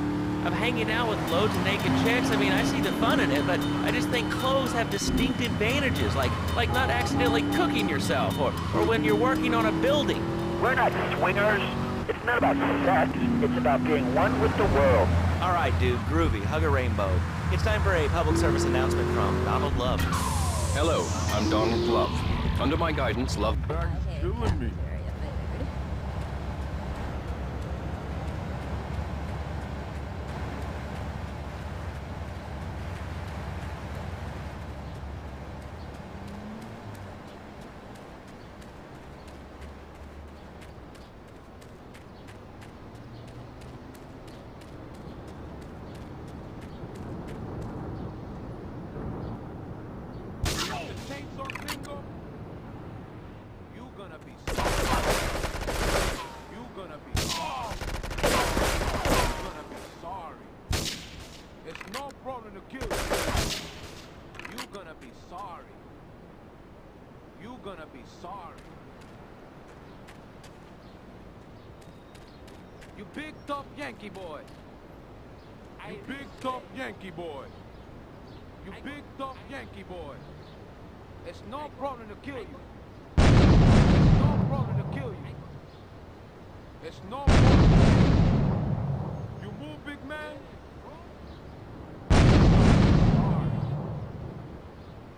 Of hanging out with loads of naked chicks? I mean, I see the fun in it, but I just think clothes have distinct advantages, like not accidentally cooking yourself, or when you're working on a building. We're not swingers. It's not about sex. It's about being one with the world. All right, dude, groovy. Hug a rainbow. It's time for a public service announcement from Donald Love. Hello, I'm Donald Love. Under my guidance, love... Killing me. You big tough Yankee boy. You big tough Yankee boy. You big tough Yankee boy. It's no problem to kill you. It's no problem to kill you. It's no problem. You move, big man.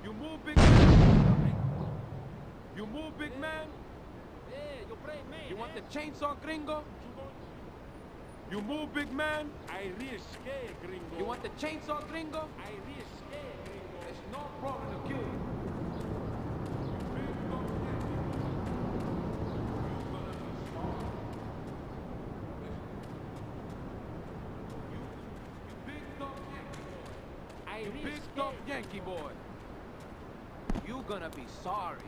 You move, big man. You move, big man. You want the chainsaw, gringo? You move, big man. I risque, gringo. You want the chainsaw, gringo? I risque, gringo. It's no problem to kill you. You big tough Yankee boy. You gonna be sorry.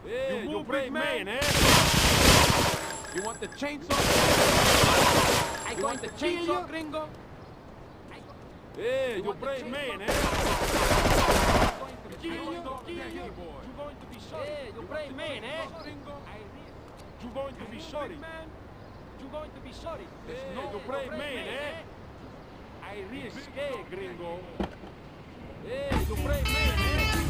Yeah, you move, brave big man, eh? You want the chainsaw? You want the chainsaw, gringo? Yeah, you brave man, eh? Kill you, Yankee boy. You going to be sorry. Yeah, you brave man, eh? You going to be sorry. You going to be sorry. Yeah, you brave man, eh? I risque, gringo. Yeah, you brave man, eh?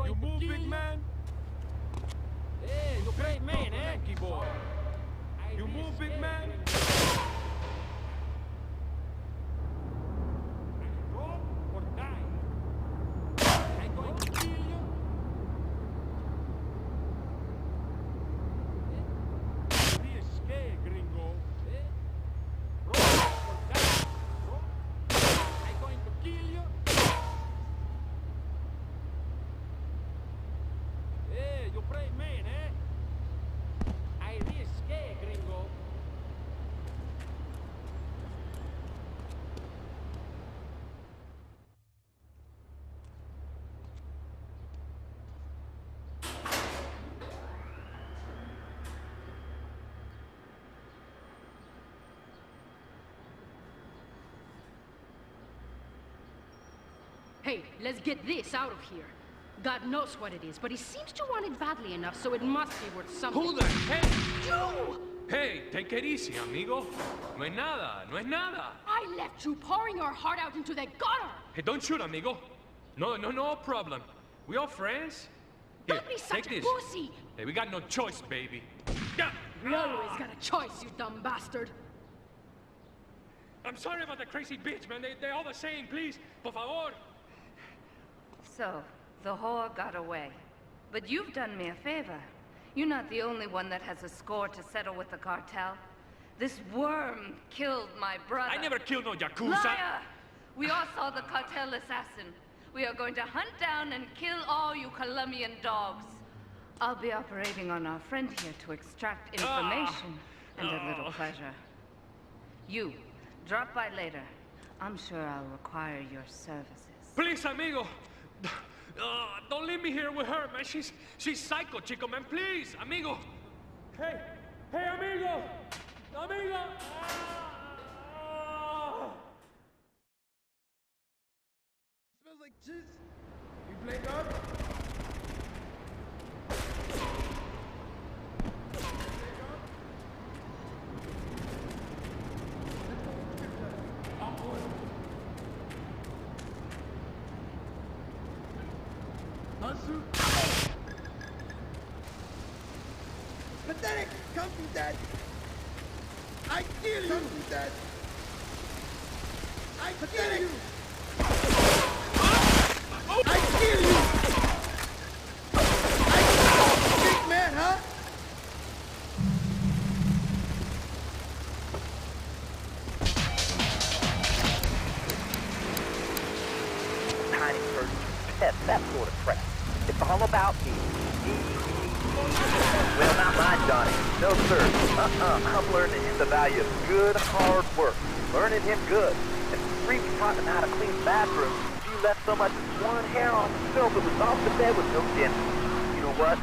You move, big man. Yeah, you brave man, eh? Yankee boy. You move, big man. Roll or die. I'm going to kill you. Risque, gringo. Roll or die. I'm going to kill you. Yeah, you brave man, eh? I risque, gringo. Hey, let's get this out of here. God knows what it is, but he seems to want it badly enough, so it must be worth something. Who the heck? You! Hey, take it easy, amigo. No es nada, no es nada. I left you pouring your heart out into the gutter! Hey, don't shoot, amigo. No problem. We all friends? Here, Don't be such take a this. pussy! Hey, we got no choice, baby. Yeah. We always got a choice, you dumb bastard. I'm sorry about the crazy bitch, man. They're all the same, please. Por favor. So, the whore got away. But you've done me a favor. You're not the only one that has a score to settle with the cartel. This worm killed my brother. I never killed no Yakuza. Liar! We all saw the cartel assassin. We are going to hunt down and kill all you Colombian dogs. I'll be operating on our friend here to extract information and a little pleasure. You, drop by later. I'm sure I'll require your services. Please, amigo. Don't leave me here with her, man. She's psycho, chico, man. Please, amigo. Hey, amigo. Amigo. Smells like cheese. You play God? Pathetic! Come from dead! I kill you! That. I kill you! I kill you! Big man, huh? Tiny person, pets, that sort of crap. It's all about me. Well, not mine, Johnny. No, sir. I'm learning him the value of good, hard work. Learning him good. And freaking taught him how to clean bathrooms. If you left so much as one hair on the film, it was off the bed with no dinner. You know what?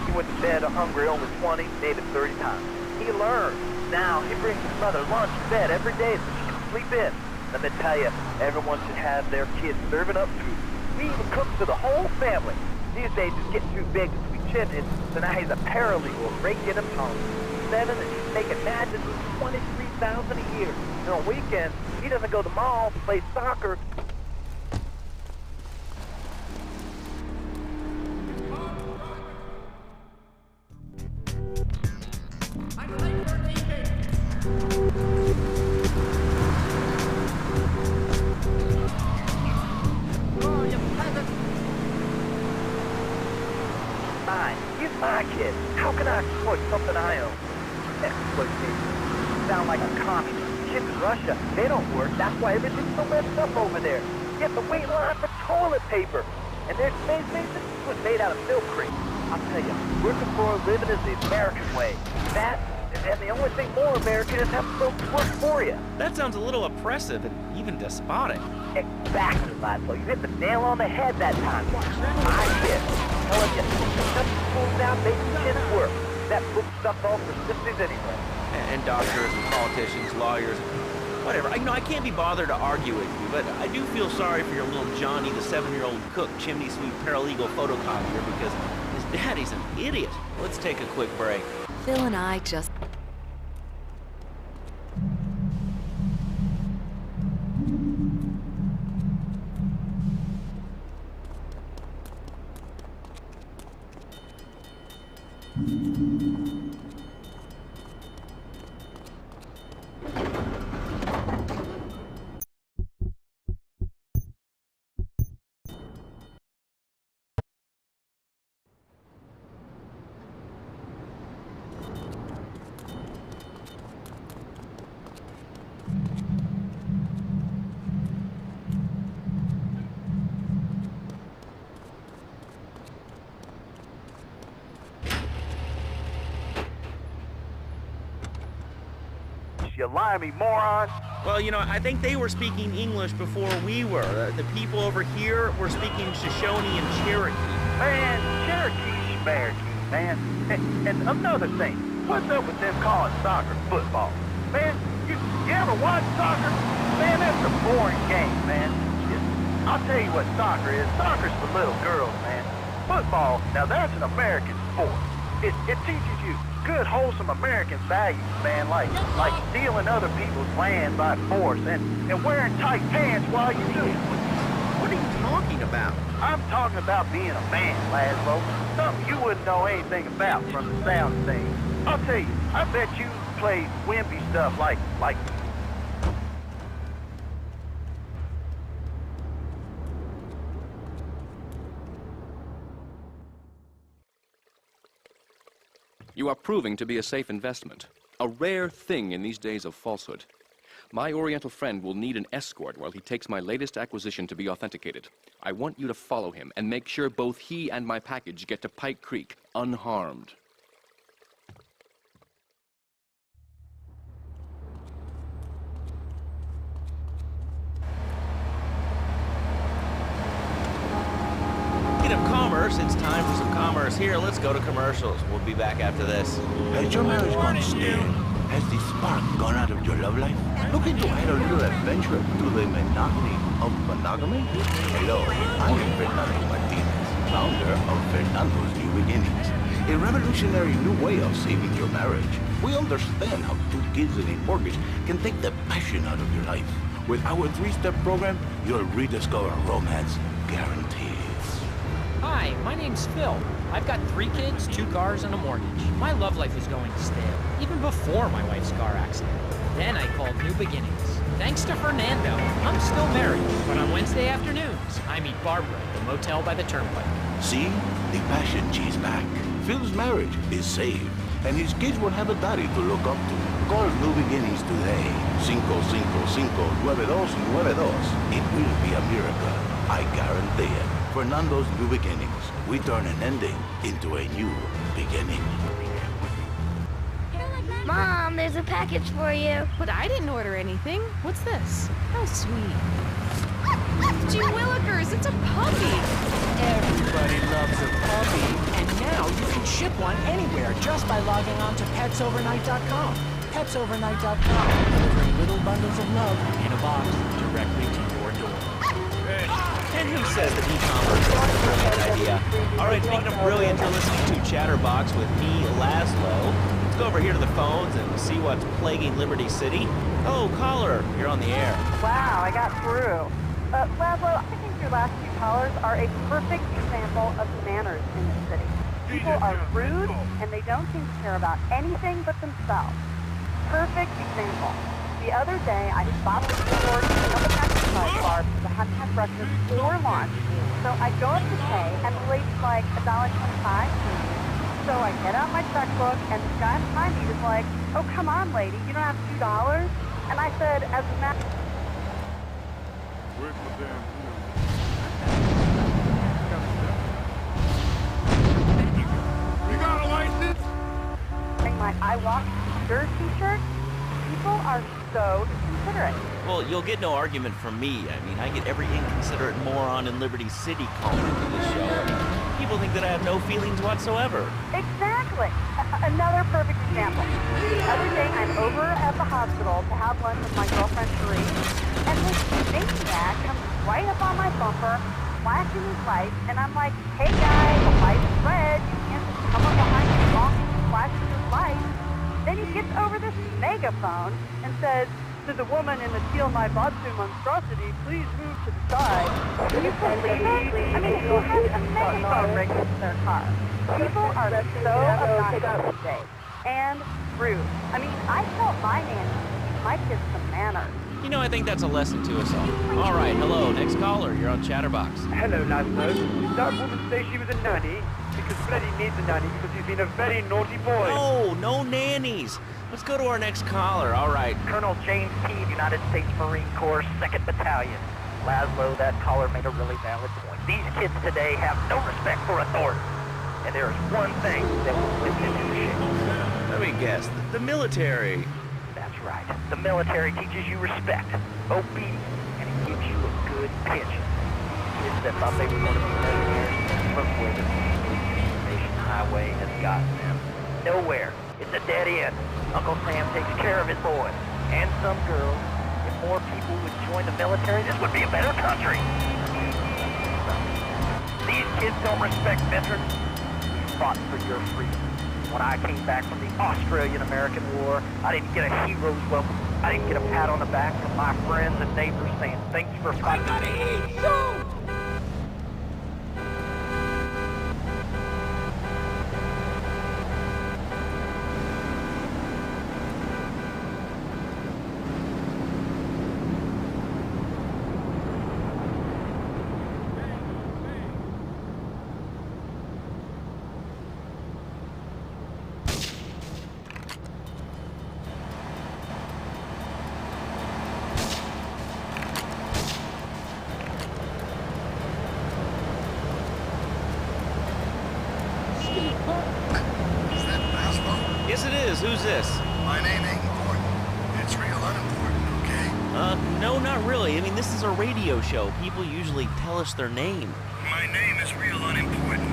He went to bed hungry only 20, maybe 30 times. He learned. Now, he brings his mother lunch to bed every day so she can sleep in. Let me tell you, everyone should have their kids serving up food. We even cook for the whole family. These days, it's getting too big to sweet chimneys, so now he's a paralegal right in him home. 7, and he's making imagine $23,000 a year. And on weekends, he doesn't go to the mall to play soccer. He's my kid. How can I exploit something I own? Exploitation. Sound like a communist. Kids in Russia, they don't work. That's why everything's so messed up over there. You have to wait in line for toilet paper. And their space station was made out of milk crates. I'll tell you, working for a living is the American way. That, and the only thing more American is have folks work for you. That sounds a little oppressive and even despotic. Exactly, Laszlo. You hit the nail on the head that time. My kid. Telling you, nothing pulls down making kids work. That book stuff all for sissies anyway. And doctors and politicians, lawyers, whatever. I can't be bothered to argue with you, but I do feel sorry for your little Johnny, the 7-year-old cook, chimney sweep, paralegal photocopier, because his daddy's an idiot. Let's take a quick break. Phil and I just... You limey moron. Well, I think they were speaking English before we were. The people over here were speaking Shoshone and Cherokee. Man, Cherokee, man. And another thing, what's up with them calling soccer football? Man, you ever watch soccer? Man, that's a boring game, man. I'll tell you what soccer is. Soccer's for little girls, man. Football, now that's an American sport. It teaches you good, wholesome American values, man, like stealing other people's land by force and wearing tight pants while you do it. What are you talking about? I'm talking about being a man, Laszlo. Something you wouldn't know anything about from the sound of things. I'll tell you, I bet you play wimpy stuff like You are proving to be a safe investment, a rare thing in these days of falsehood. My Oriental friend will need an escort while he takes my latest acquisition to be authenticated. I want you to follow him and make sure both he and my package get to Pike Creek unharmed. It's time for some commerce. Here, let's go to commercials. We'll be back after this. Has your marriage gone stale? Has the spark gone out of your love life? Looking to add a little adventure to the monotony of monogamy? Hello, I am Fernando Martinez, founder of Fernando's New Beginnings, a revolutionary new way of saving your marriage. We understand how 2 kids and a mortgage can take the passion out of your life. With our 3-step program, you'll rediscover romance guaranteed. Hi, my name's Phil. I've got 3 kids, 2 cars, and a mortgage. My love life was going stale, even before my wife's car accident. Then I called New Beginnings. Thanks to Fernando, I'm still married, but on Wednesday afternoons, I meet Barbara at the motel by the turnpike. See? The passion she's back. Phil's marriage is saved, and his kids will have a daddy to look up to. Call New Beginnings today. 555-9292. It will be a miracle. I guarantee it. Fernando's New Beginnings. We turn an ending into a new beginning. Mom, there's a package for you. But I didn't order anything. What's this? How sweet. Gee Willikers, it's a puppy. Everybody loves a puppy. And now you can ship one anywhere just by logging on to petsovernight.com. Petsovernight.com, delivering little bundles of love in a box directly to your door. And who says that e-commerce is a brilliant idea? All right, speaking of brilliant, you're listening to Chatterbox with me, Laszlo. Let's go over here to the phones and see what's plaguing Liberty City. Oh, caller, you're on the air. Wow, I got through. Laszlo, I think your last 2 callers are a perfect example of manners in this city. People are rude, and they don't seem to care about anything but themselves. Perfect example. The other day, I just bought a store to pick up a package bar because I hadn't had breakfast or lunch. So I go up to pay, and the lady's like, $1.25. So I get out my checkbook, and the guy behind me is like, oh, come on, lady, you don't have $2? And I said, as a matter... Where's my damn You got a license? My I Walk Sure t-shirt? People are so inconsiderate. Well, you'll get no argument from me. I mean, I get every inconsiderate moron in Liberty City calling into this show. I mean, people think that I have no feelings whatsoever. Exactly. Another perfect example. The other day, I'm over at the hospital to have lunch with my girlfriend, Cherie, and this maniac comes right up on my bumper, flashing his lights, and I'm like, hey, guy, the light is red. You can't just come up behind me walking and flashing his lights. Then he gets over this megaphone and says, to the woman in the Steal My Batsu monstrosity, please move to the side. Can you believe it? I mean, who has a megaphone ring in their car? People are so obnoxious today. And rude. I mean, I tell my nanny to teach my kids some manners. You know, I think that's a lesson to us all. All right, hello, next caller. You're on Chatterbox. Hello, Laszlo. Did that woman say she was a nanny? Because Freddy needs a nanny because he's been a very naughty boy. No nannies. Let's go to our next caller. All right. Colonel James Teed, United States Marine Corps, 2nd Battalion. Laszlo, that caller made a really valid point. These kids today have no respect for authority. And there is one thing that will whip them into shape. Let me guess. The military. That's right. The military teaches you respect, obedience, and it gives you a good pension. Kids that thought they were going to be millionaires, look where the information highway has gotten them. Nowhere. It's a dead end. Uncle Sam takes care of his boys. And some girls. If more people would join the military, this would be a better country. These kids don't respect veterans. We fought for your freedom. When I came back from the Australian-American War, I didn't get a hero's welcome. I didn't get a pat on the back from my friends and neighbors saying, thanks for fighting. I gotta eat, so! Yes, it is. Who's this? My name ain't important. It's real unimportant, okay? No, not really. I mean, this is a radio show. People usually tell us their name. My name is real unimportant.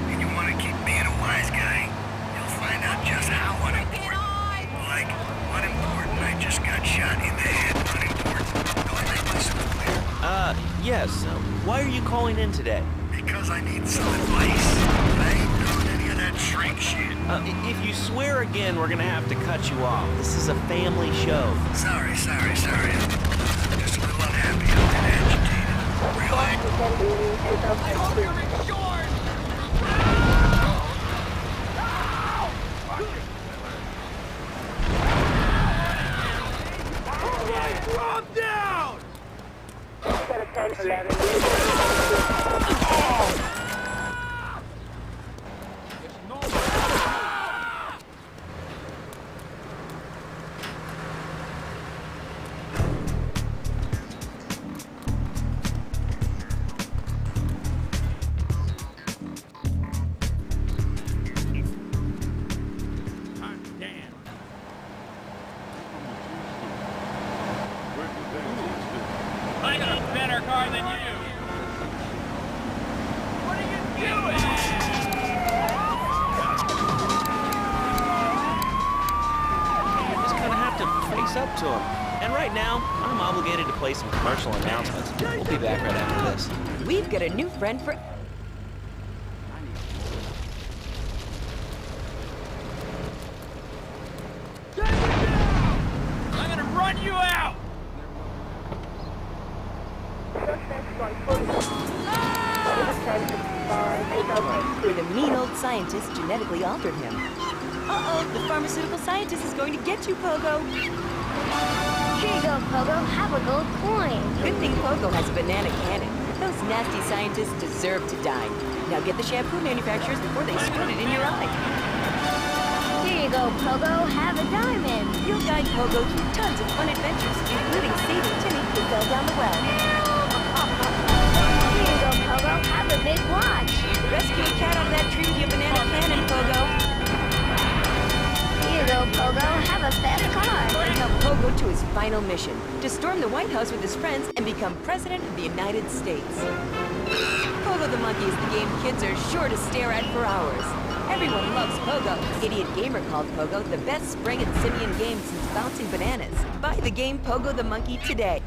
And you want to keep being a wise guy, you'll find out just how unimportant. Like, unimportant, I just got shot in the head. Unimportant. Do I make myself clear? Yes. Why are you calling in today? Because I need some advice. I ain't doing any of that shrink shit. If you swear again, we're gonna have to cut you off. This is a family show. Sorry. I'm just a little unhappy and agitated. Real I hope you're insured! to him. And right now, I'm obligated to play some commercial announcements. We'll be back right after this. We've got a new friend for... I'm gonna run you out! Where the mean old scientist genetically altered him. Uh-oh, the pharmaceutical scientist is going to get you, Pogo. Here you go, Pogo. Have a gold coin. Good thing Pogo has a banana cannon. Those nasty scientists deserve to die. Now get the shampoo manufacturers before they squirt it in your eye. Here you go, Pogo. Have a diamond. You'll guide Pogo through tons of fun adventures, including saving Timmy who fell down the well. Here you go, Pogo. Have a big watch. Rescue a cat out of that tree with your banana cannon, Pogo. Here you go, Pogo. Have a fast car. Help Pogo to his final mission, to storm the White House with his friends and become President of the United States. Pogo the Monkey is the game kids are sure to stare at for hours. Everyone loves Pogo. Idiot Gamer called Pogo the best spring and simian game since bouncing bananas. Buy the game Pogo the Monkey today.